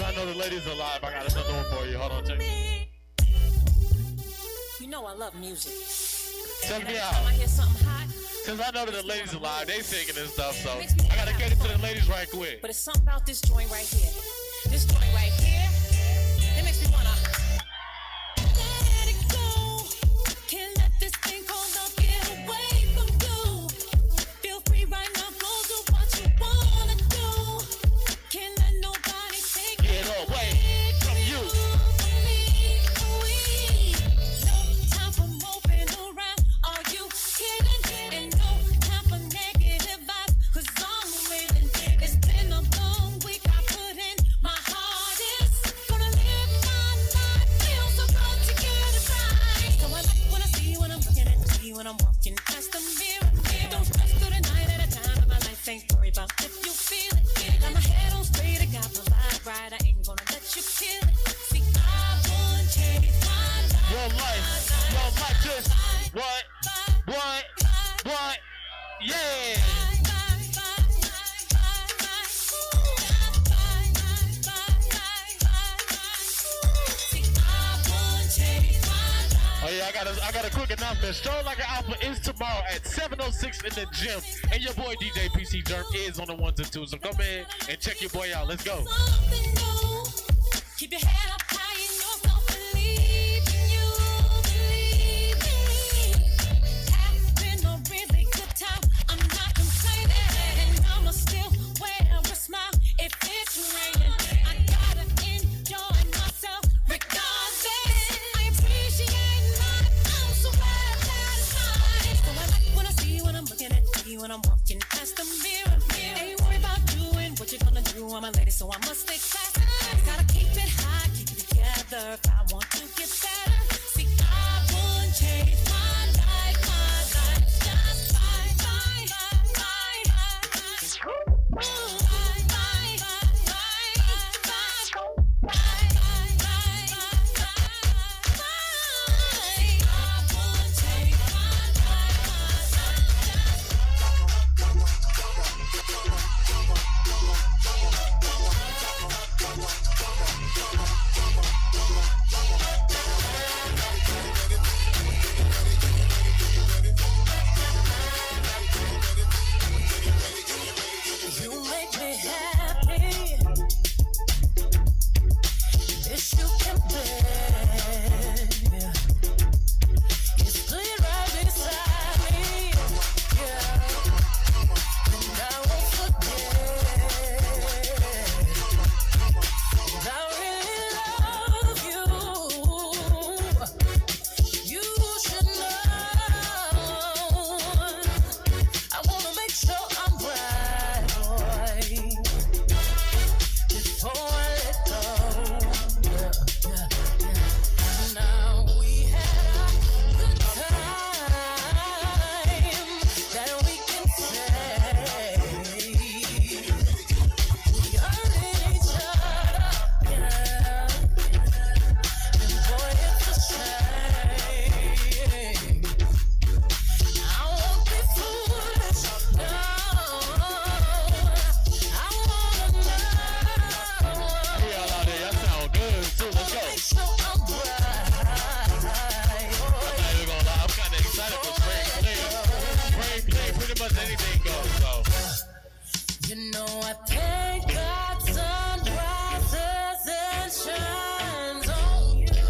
I know the ladies are live, I got another one for you. Hold on, check. You know I love music. Check me out. I hear something hot. Since I know that the ladies are live, they singing and stuff, so I gotta get it to the ladies right quick. But it's something about this joint right here. This joint right here, it makes me wanna let it go. Can't let this thing called love get away from you. Feel free right now, go do what you wanna do. Can't let nobody take it away from you. No time for moping around. Are you kidding? And no time for negative vibes, 'cause I'm waiting. It's been a long week. I put in my hardest. Gonna live my life. Feel so good to get it right. So I like when I see you when I'm looking at you when I'm walking past the mirror. Don't stress through the night at a time in my life. Ain't worry about if you feel it. Got my head on straight. I got my vibe right. I ain't gonna let you kill it. See, I won't change my life. Your life just what? Yeah. Oh yeah, I got a quick announcement. Stroll Like an Alpha is tomorrow at 7:06 in the gym, and your boy DJ PC Derm is on the 1s and 2s. So come in and check your boy out. Let's go. Keep your head up high in yourself, believe in you, believe in me. Has been a really good time, I'm not complaining. And I'ma still wear a smile if it's raining. I gotta enjoy myself regardless. I appreciate life, I'm so glad that it's mine. So I like when I see you when I'm looking at you when I'm walking past the mirror. Ain't worried about doing what you're gonna do, I'm a lady, so I must stay classy. Gotta keep it high, keep it together if I want to get better. See, I won't change my life just fine. You make me happy. This you can bear. It's clear right beside me. Yeah. And I won't forget. And I really love you. You should know. I wanna make sure I'm right. Before I let go, now we had a good time that we can say we earned each other, and boy it's a shame. I won't be foolish, no. I wanna know. Y'all out there, y'all sound good too. Let's go. Make sure I'm right. I'm not even gonna lie, I'm kinda excited for spring play. Pretty much anything goes, so. You know I thank God sun rises and shines on you.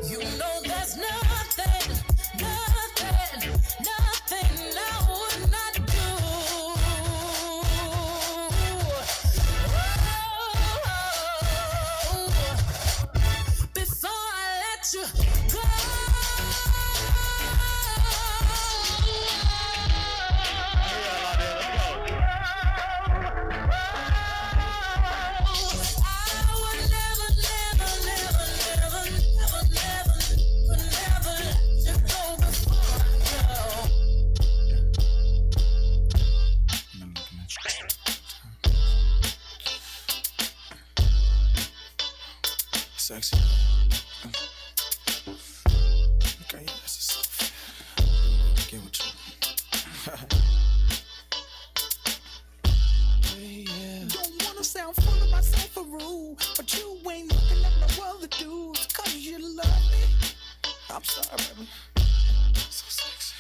You know there's nothing I would not do. Before I let you go. Sexy. Okay, that's a soft. Get with you. I'm sorry, baby. So sexy.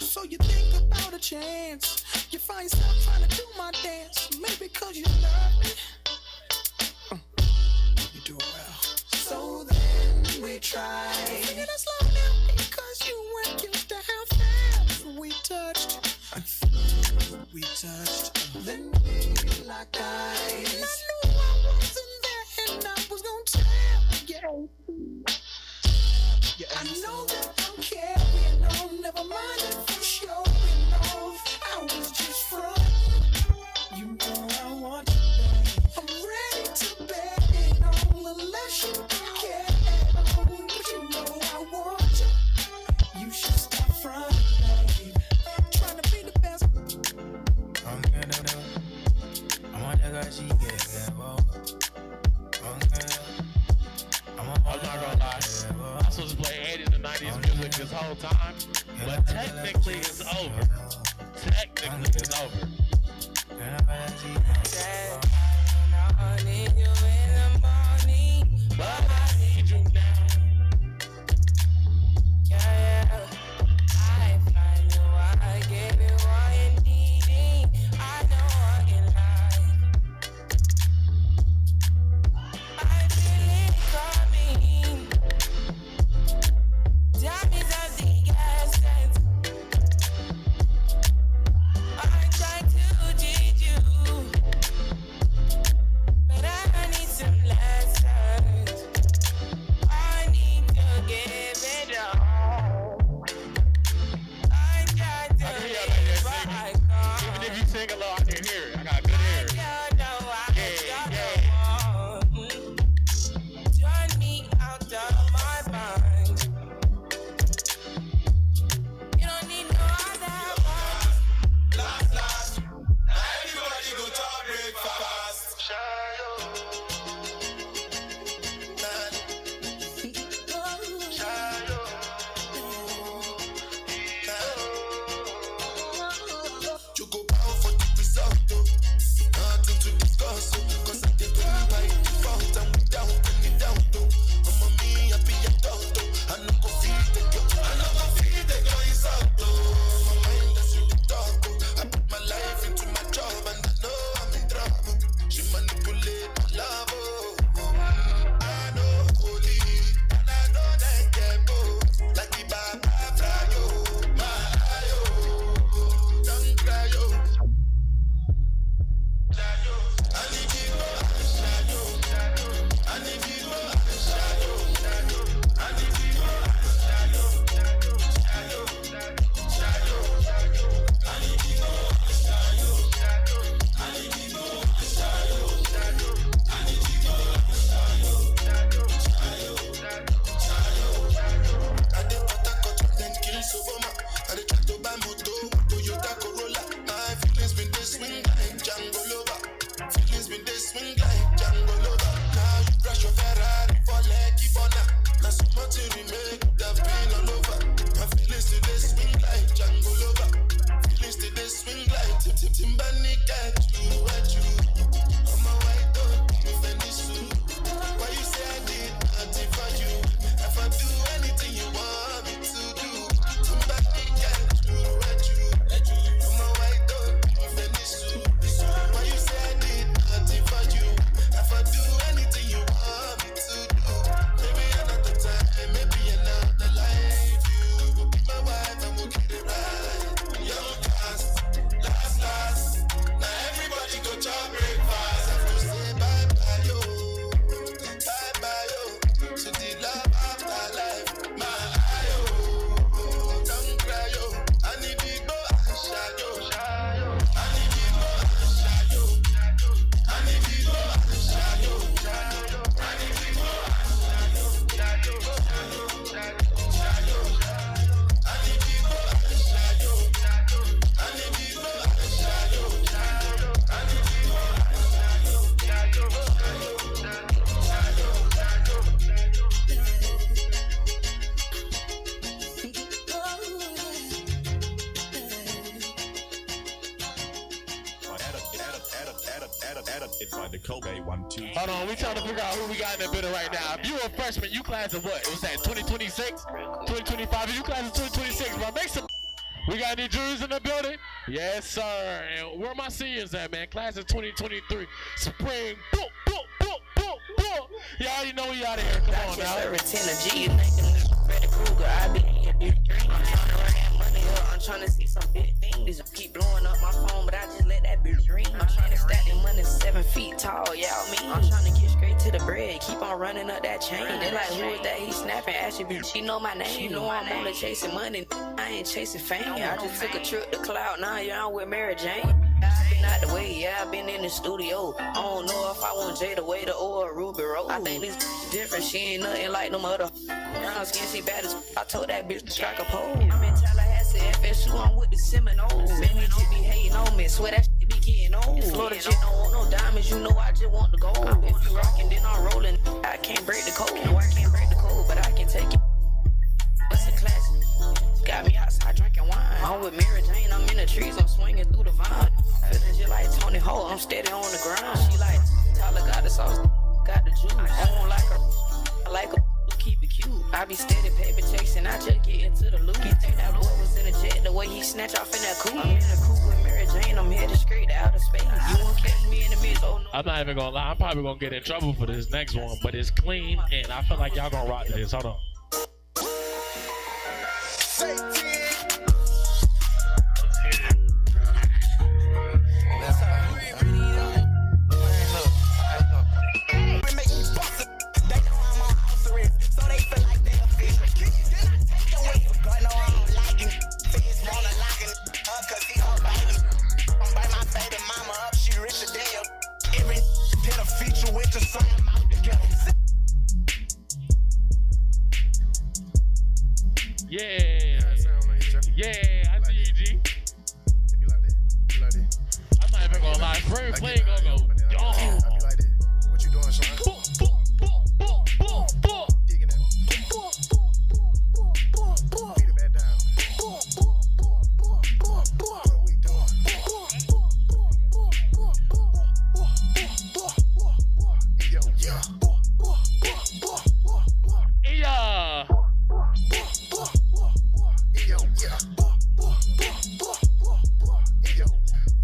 So you think about a chance. You find yourself trying to do my dance. Maybe cause you love me. You do it well. So then we try. Figure that's slow down because you weren't used to how fast we touched. Then we locked eyes. And I knew I wasn't there and I was gonna tell you. I know that I'm carrying on. Never mind if I'm showing off. I was just front. You know I want you, babe. I'm ready to bet it on unless you care at all. But you know I want you. You should stop front, babe. Trying to be the best. I'm not gonna lie. I'm supposed to play 80s and 90s music this whole time, but technically it's over. Technically it's over. I need you in the morning, but I need you now. Yeah. I find you, I give you all you need. I know what you like. I feel it coming. Diamonds of the essence. I try to teach you, but I need by the Kobe 1 2. Hold on, we trying to figure out who we got in the building right now. If you a freshman, you class of what? It was that 2026, 2025. If you class of 2026, bro, make some. We got any juniors in the building? Yes, sir. And where my seniors at, man? Class of 2023. Spring. Boom, boom, boom, boom, boom. Y'all already know we out of here. Come on now. I'm trying to see some big things. Keep blowing up my phone, but I just let that bitch ring. I'm trying to stack the money 7 feet tall, y'all mean. I'm trying to get straight to the bread. Keep on running up that chain. They like, who is that? He snapping at you, bitch. She know my name. She know I'm only chasing money. I ain't chasing fame. I just took a trip to Cloud. Now I'm with Mary Jane. I've been out the way, yeah, I've been in the studio. I don't know if I want Jada Waiter or a Ruby Rose. I think this different. She ain't nothing like no other. Brown skin, she bad as I told that bitch to strike a pole. I'm in Tallahassee, FSU, I'm with the Seminoles. Man, we just be hating on me. Swear that shit be getting old. Florida jet don't want no diamonds, you know I just want the gold. If you rockin', then I'm rolling. I can't break the code. No, I can't break the code, but I can take it. What's the classic? Got me outside drinking wine. I'm with Mary Jane, I'm in the trees, I'm swinging through the vine. Feeling just like Tony Hawk, I'm steady on the ground. She like, Tyler got the sauce, got the juice. I don't like her, I like her, keep it cute. I be steady paper chasing, I just get into the loop. You think that boy was in a jet, the way he snatch off in that coupe. I'm in the coupe with Mary Jane, I'm headed straight to outer space. You won't catch me in the midst, oh no. I'm not even gonna lie, I'm probably gonna get in trouble for this next one, but it's clean, and I feel like y'all gonna rock to this. Hold on. Yeah, I see you, G. I'm not even gonna lie, Spring Fling gonna go. What you doing, son? Digging it. Beat it back down. What we doing? Yo, yeah. Yeah.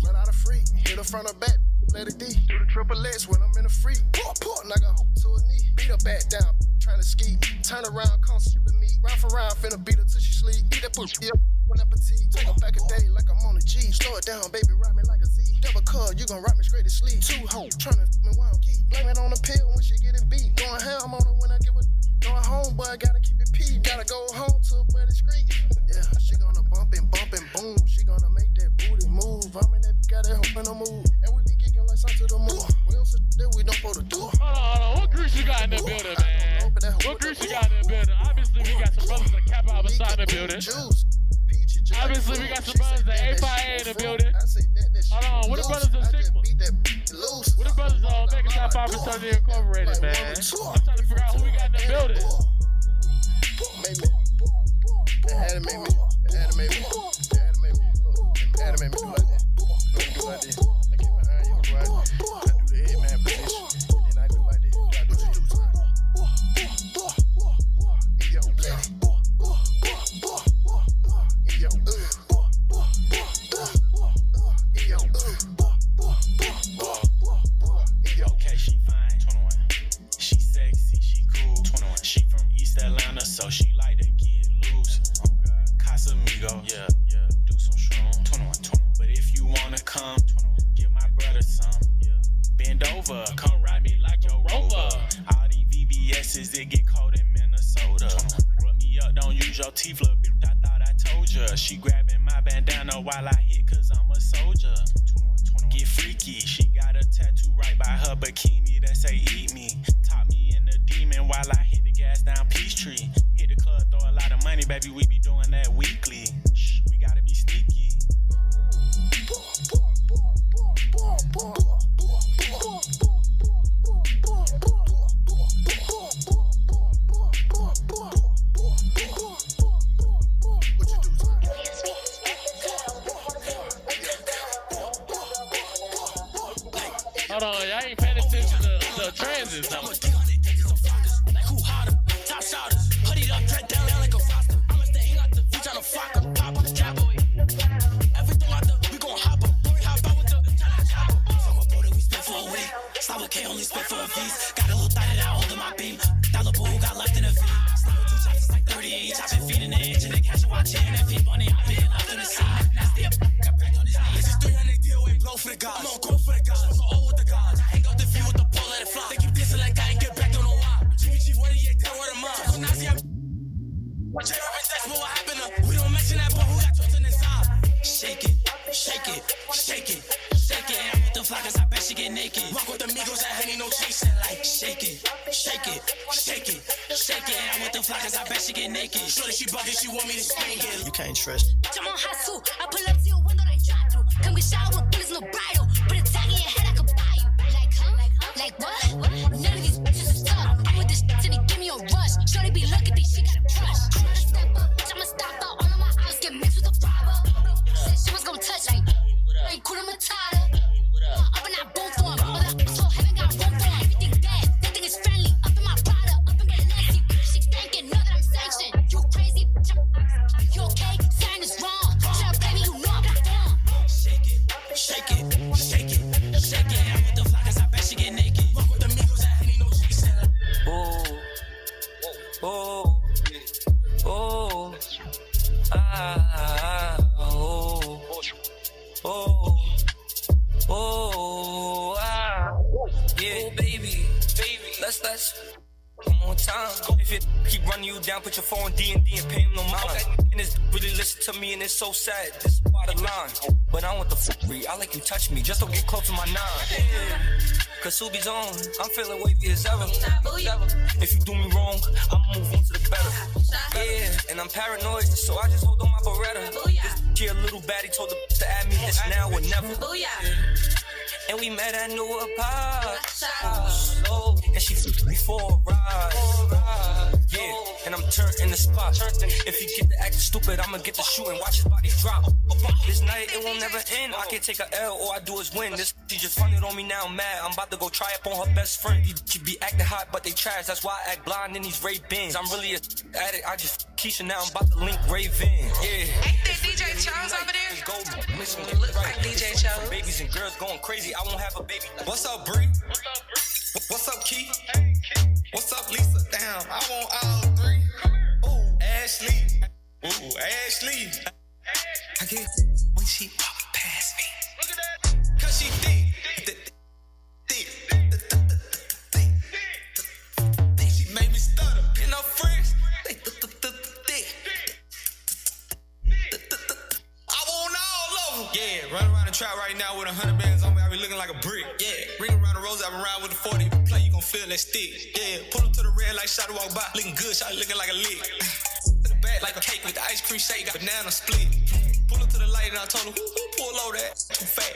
Let out a freak, hit her front or back, let it D. Do the triple X when I'm in a freak. Knock her to her knee, beat her back down, trying to ski. Turn around, come shoot the meat. Round for round, finna beat her till she sleep. Eat that pussy, yeah, one appetite. Take her back a day like I'm on a G. Slow it down, baby, ride me like a Z. Double cub, you gon' ride me straight to sleep. 2 hoes, tryna f me while I'm geek. Blame it on the pill when she getting beat. Going ham on her when I give her. Going home, boy, gotta keep it pee. Gotta go home to a buddy street. Yeah, she gonna bump and boom. She gonna make that booty move. I'm in that, got that hoe in the move. And we be kicking like something to the moon. We don't sit there, we don't go to do. Hold on. What grease you got in the building, man? What grease you got in the building? Obviously, we got some brothers that cap out beside the building. Obviously, we got some brothers that A5A in the building. Hold on, what the brothers of Sigma? What the brothers of Mega Top 5% Incorporated, man? I'm trying to figure out who we got in the building. Animate me. Do like that. Do like this. I get behind you, right? I do the head man position. Then I do like this. I do what you do, son. Yo, okay, she fine. 21. She sexy, she cool. 21. She from East Atlanta, so she like to get loose. Oh God. Casamigo, yeah. Do some shroom. 21. But if you wanna come, 21. Give my brother some. Yeah. Bend over, come ride me like your Rover. All these VBS's that get cold in Minnesota. 21. Rub me up, don't use your teeth, little bitch. I thought I told ya. She grabbing my bandana while I hit, cause I'm a soldier. 21. Get freaky, she got a tattoo right by her bikini that say eat me. Top me in the demon while I hit the gas down Peachtree. Hit the club, throw a lot of money, baby, we be doing that weekly. Shh, we gotta be sneaky. Hold on, y'all ain't reach. I've been feeding the engine and catch watching and feed money. I've been up in the scene. Now still got back on his knees. This is 300 deal, ain't blow for the gods. I'm on go for the gods. I'm on with the gods. I hang out the view with the pole, let it fly. They keep dissing like I ain't get back, don't know why. GG, what do you get? Word of mouth. So Nazi, watch it up and text me what happened. We don't mention that, but who got twisted inside? Shake it, shake it, shake it, shake it. And with the flockers, I bet she get naked. Walk with the Migos, that honey, no chasing. Like shake it, shake it, shake it, shake it. And with the flockers, I bet she get naked. Shorty, she bugging, she want me to spank it. You can't trust. I'm on high school. I pull up to your window, they drive through. Come get shot with bullets, no bridle. Put a tag in your head, I could buy you. Like, huh? Like what? None of these bitches is tough. I'm with this shit till they give me a rush. Shorty be looking, think she got a crush. Step up, bitch, I'ma stop out. All of my eyes get mixed with the fiber. Said she was gonna touch me. Ain't cool, I'm a tired. Up and I boom for him. All that so heaven got room for him. Everything bad, that thing is friendly. Up in my Prada, up and get nasty. She thinking, know that I'm sanctioned. You crazy, bitch, you okay? Sign is wrong. Try to play me, you know I got form. Shake it, shake it, shake it, shake it. I'm with the flockers, I bet she get naked. Walk with the Migos, that honey, no chasing. Oh, oh, oh, ah, oh, oh, oh, ah, yeah, baby, let's one more time. If it keep running you down, put your phone D&D and pay him no mind. And this really listen to me and it's so sad. This is bottom line. But I want the free. I like you touch me, just don't get close to my 9. Yeah. Cause Subi's on, I'm feeling wavy as ever. If you do me wrong, I'ma move on to the better. Yeah, and I'm paranoid, so I just hold on my Beretta. This year, little baddie told the to add me, it's now or never. And we met at New Apart. And she flew me for a ride. Yeah, and I'm turned in the spot. If you get to acting stupid, I'ma get to shooting. Watch his body drop. This night, it won't never end. I can't take a L, all I do is win. This she just front it on me now, I'm mad. I'm about to go try up on her best friend. She be acting hot, but they trash. That's why I act blind in these Ray-Bans. I'm really a addict. I just Keisha now. I'm about to link Raven. Yeah. Ain't that DJ Charles over there? You look like DJ Charles. Babies and girls going crazy. I won't have a baby. What's up, Bree? What's up, Key? What's up, Lisa? Damn, I want all 3. Ooh, Ashley. Ooh, Ashley. I get when she walk past me. Look at that. Cause she thick. She made me stutter. And her friends, they thick. I want all of them. Yeah, run around the trap right now with 100 bands on me. I be looking like a brick. Yeah, ring around the rose. I been around with the 40. If you play, you gon' feel that stick. Yeah, pull up to the red like shot walk by. Looking good, shot looking like a lick. To the back like a cake with the ice cream shake. Got banana split. Pull up to the light and I told her, who pull over that? Too fat.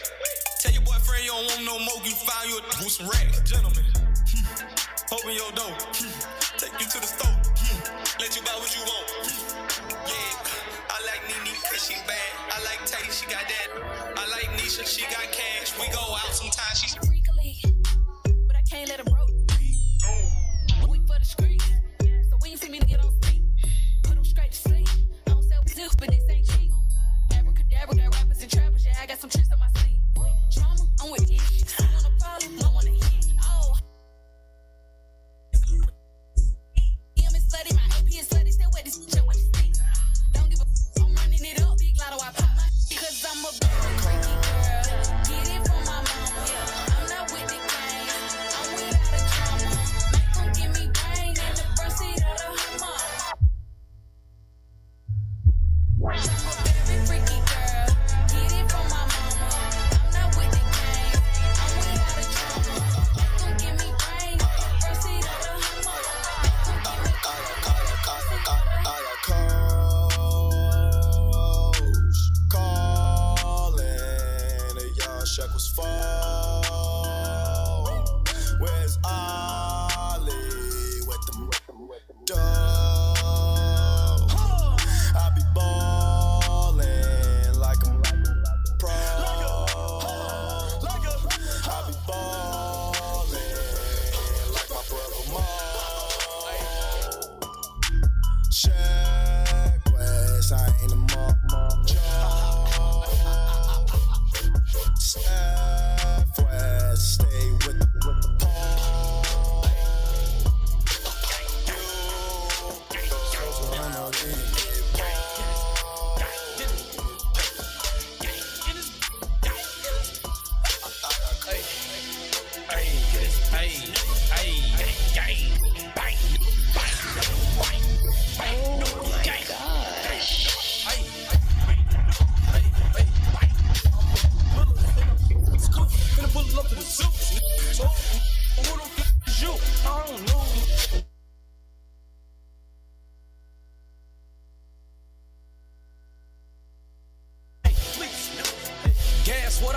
Tell your boyfriend you don't want no more. You find you with some racks. Gentlemen, open your door. Take you to the store. Let you buy what you want. Yeah, I like Nene cause she bad. I like Tay, she got that. I like Nisha, she got cash. We go out sometimes, she's freakily, but I can't let her broke. We for the streets, so we ain't see me to get on speed. Put them straight to sleep. I don't sell zilch, but this ain't cheap. Abracadabra, got rappers and trappers, yeah, I got some tricks on my sleeve. Drama, I'm with issues. I want a problem, I want to hit. Oh. EM is slutty, my AP is slutty, stay with this shit, what you see. Don't give a I'm running it up, big lotto, I pop my cause I'm a bad freaky girl. Get it from my mama.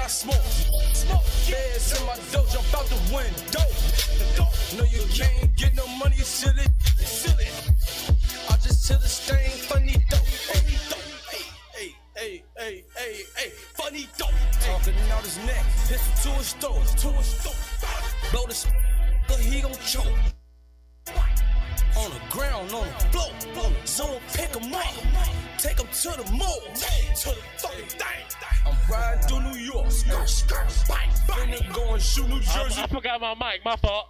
I smoke. Feds in my dough, jump out the window. No, you can't get no money, silly. I just tell the stain, funny dope. Hey, funny dope. Talking out his neck, pistol to his throat. Blow this, he gon' choke. On the ground, on the floor, someone pick him up, take him to the mall, to the fucking thing. I'm riding through New York, finna go and shoot New Jersey. I forgot my mic, my fault.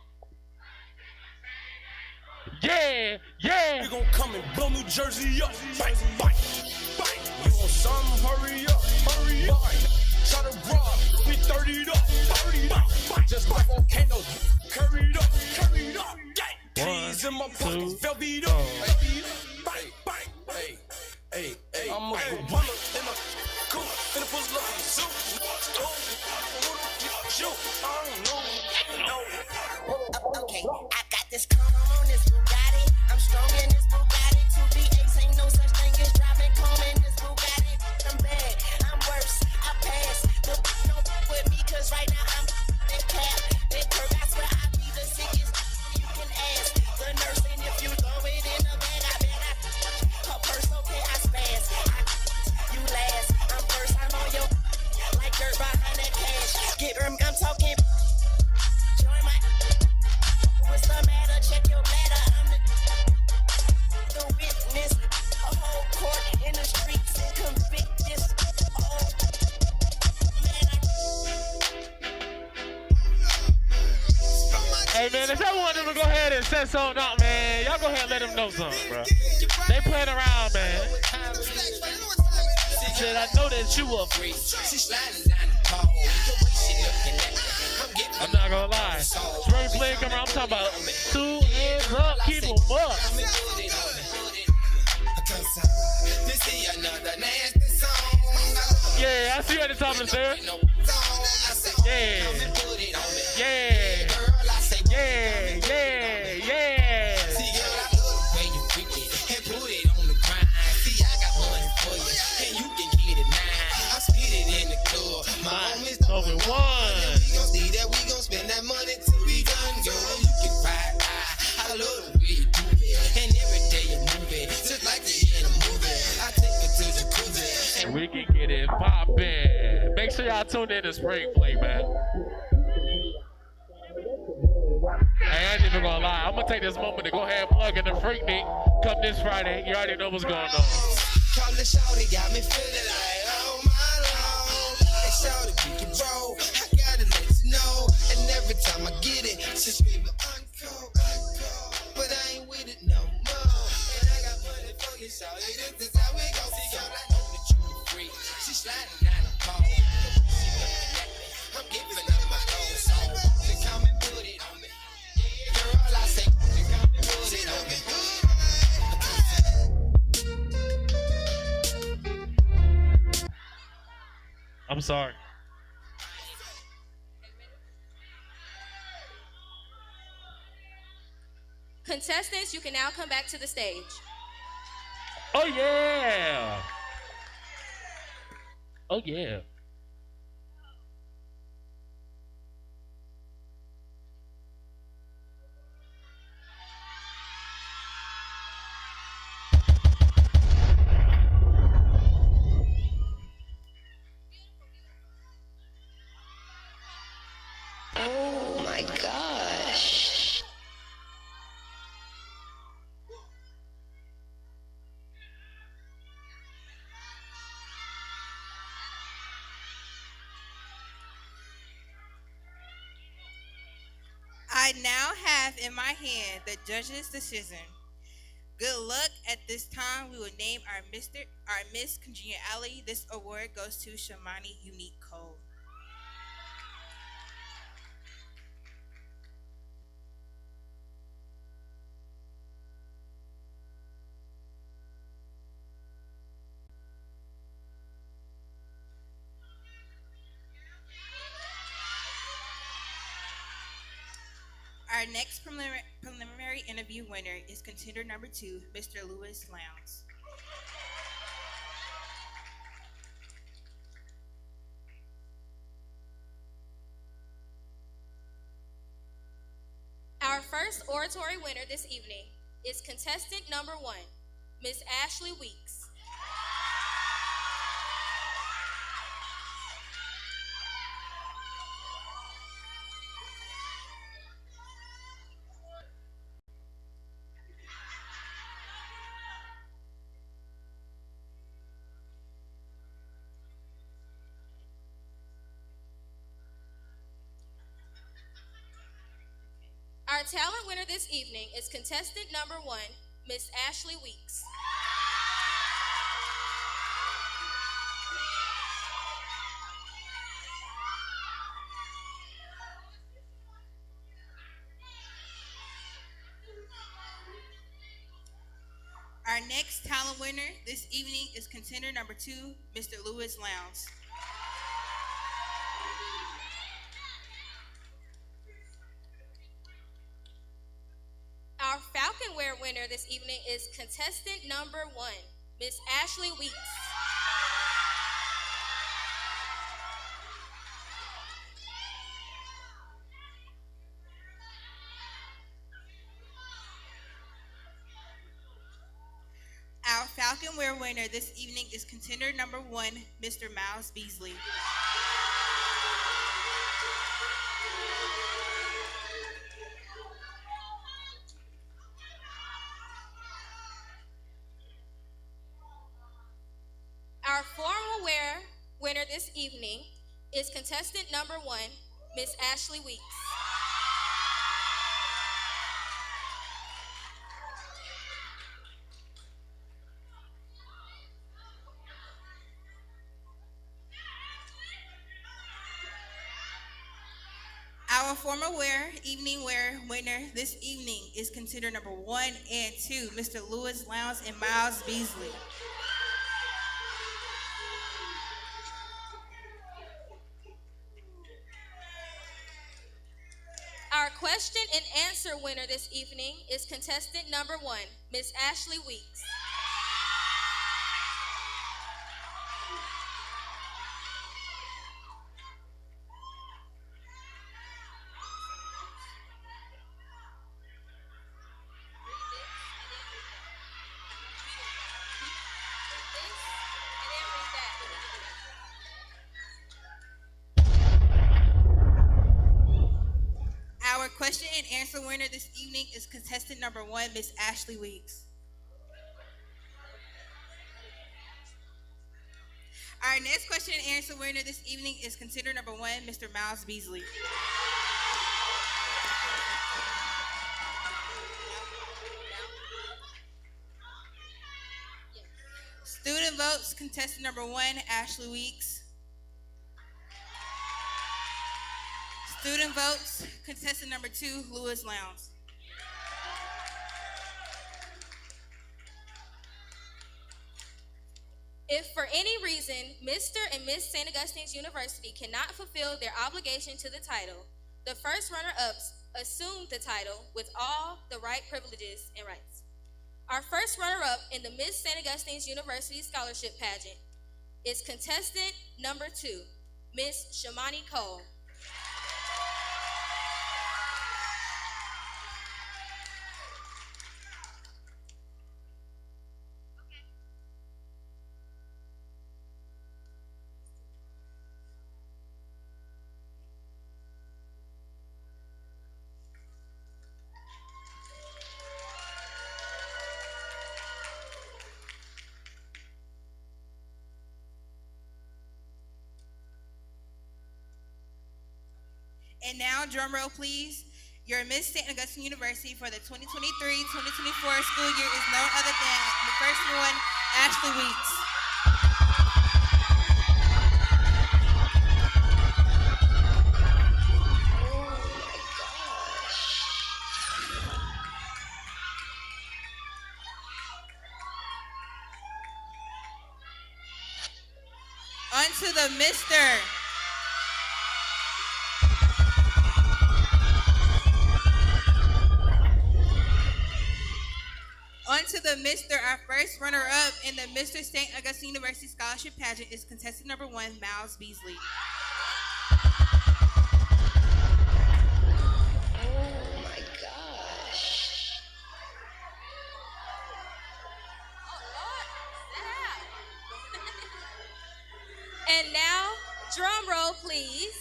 Yeah. We gon' come and blow New Jersey up, bang. You want something? Hurry up. Try to rob, we 30'd up, just like volcanoes, curried up. Keys in my pockets, velvet up. Hey, I'm a gorilla in a cool, in a puzzle of a zoo. I don't know. Okay, I got this calm on this Bugatti. I'm strong in this Bugatti. 2V8 ain't no such thing as driving calm in this Bugatti. I'm bad, I'm worse, I pass. Don't with me, cause right now I'm in cap. Big Kirk, I swear I be the sickest. You can ask the nurse, and if you throw it in the bag, I bet her purse, okay, I spaz. You last, I'm first, I'm on your like dirt behind that cash. Get I'm talking. Join my. What's the matter? Check your bladder. I'm the witness. A whole court in the streets and convict this. Hey man, if y'all want them to go ahead and set something up, man, y'all go ahead and let them know something, bro. They playing around, man. She said, I know that you a freak. I'm not gonna lie. Spring Fling come around, I'm talking about 2 hands up, keep them up. Yeah, I see you at the top of the stairs. Yeah. See, girl, I love the way you freak it and put it on the grind. See, I got money for you, and you can get it now. I spit it in the club. My homies know we won. We gon' see that, we gon' spend that money till we done, girl. You can ride. I love the way you do it, and every day you move it, just like you in a movie. I take it to the cruise, and we can get it poppin'. Make sure y'all tune in to Spring Fling, man. Hey, I ain't even gonna lie. I'm gonna take this moment to go ahead and plug in the Freaknik. Come this Friday. You already know what's going on. Call the shawty, got me feeling like, oh my lord. Hey, shawty, we can roll. I gotta let you know. And every time I get it, she screaming, uncle. But I ain't with it no more. And I got money for you, shawty. This is how we go. See, girl, I know that you a freak. She sliding down the pole. I'm giving up my own soul. So come and put it on me. Girl, I say, come and put it on me. I'm sorry. Contestants, you can now come back to the stage. Oh yeah. Oh yeah. Oh my gosh. I now have in my hand the judge's decision. Good luck. At this time, we will name our Miss Congeniality. This award goes to Shamani Unique Cole. Our next preliminary interview winner is contender number 2, Mr. Lewis Lowndes. oratory winner this evening is contestant number 1, Miss Ashley Weeks. Our talent winner this evening is contestant number 1, Miss Ashley Weeks. Our next talent winner this evening is contender number 2, Mr. Lewis Lowndes. Our Falconware winner this evening is contestant number 1, Miss Ashley Weeks. Our Falconware winner this evening is contender number 1, Mr. Miles Beasley. Our formal wear winner this evening is contestant number 1, Miss Ashley Weeks. Our formal wear evening wear winner this evening is contender number 1 and 2, Mr. Lewis Lowndes and Miles Beasley. Our question and answer winner this evening is contestant number 1, Miss Ashley Weeks. Our question and answer winner this evening is contestant number 1, Miss Ashley Weeks. Our next question and answer winner this evening is contender number 1, Mr. Miles Beasley. Student votes, contestant number 1, Ashley Weeks. Student votes, contestant number 2, Lewis Lowndes. If for any reason Mr. and Miss St. Augustine's University cannot fulfill their obligation to the title, the first runner-ups assume the title with all the right privileges and rights. Our first runner-up in the Miss St. Augustine's University Scholarship Pageant is contestant number 2, Miss Shamani Cole. And now, drum roll please. Your Miss St. Augustine University for the 2023-2024 school year is none other than the first one, Ashley Weeks. On to the Mr. On to the Mr. Our first runner-up in the Mr. St. Augustine University Scholarship Pageant is contestant number 1, Miles Beasley. Oh my gosh. Drum roll, please.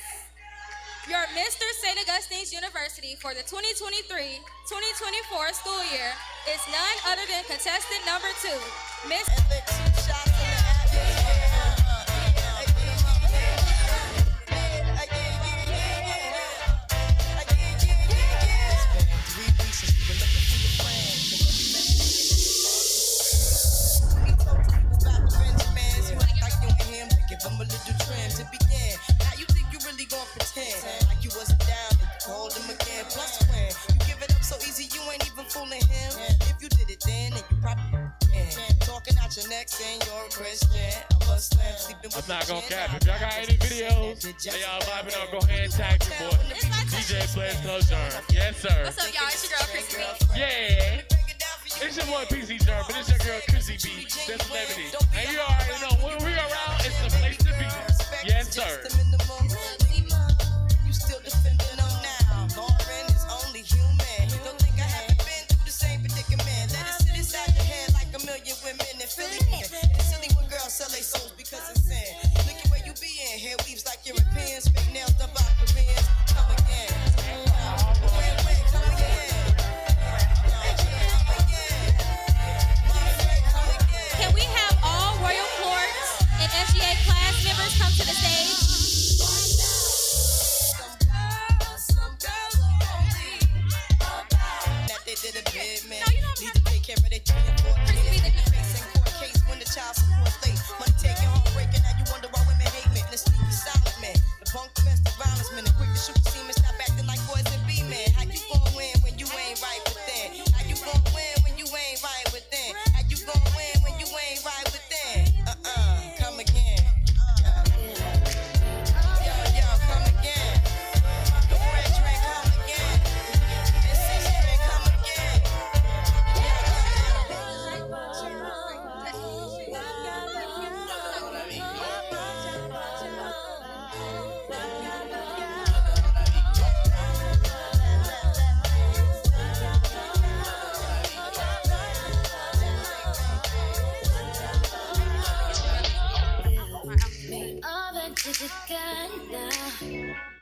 Your Mr. St. Augustine's University for the 2023-2024 school year is none other than contestant number 2, Miss. Give him a little trim to begin. Now you think you really gon' pretend like you wasn't down and you called him again. Plus when you give it up so easy, you ain't even fooling him. If you did it then you probably can. Talking out your neck saying you're a Christian, a Muslim, sleeping with I'm not gonna cap. If y'all got any videos that y'all vibing on, go ahead and tag your boy. DJ Blaze Sojourn. Yes, sir. What's up, y'all? It's your girl, Chrissy B. Yeah. It's your boy PC Jerm, but it's your girl Chrissy B. The celebrity. And you already know when we around, it's the place to be. Yes, sir. You still defending them now. Lauren is only human. Don't think I haven't been through the same predicament. Let it sit inside your head like a million women in Philly. It's silly when girls sell their souls because it's sin. Look at where you be in. Hair weaves like Europeans. Fake nails done by Koreans. Come again. Come again. Can we have all Royal Courts and SGA class members come to the stage? That they did a bid, man. Need to take care of their 3 and 4 kids. Facing court case when the child support late. Money taking, heartbreaking. Now you wonder why women hate men. The sneaky silent man. The punk domestic violence man. The quick to shoot the semen. Stop acting like boys and be men. How you gon' win when you ain't right within? How you gon' win when you ain't right within? How you gon' win when you ain't right within? Come again. Yo, come again. The red drink, come again. And 6 drink, come again. All that you got now.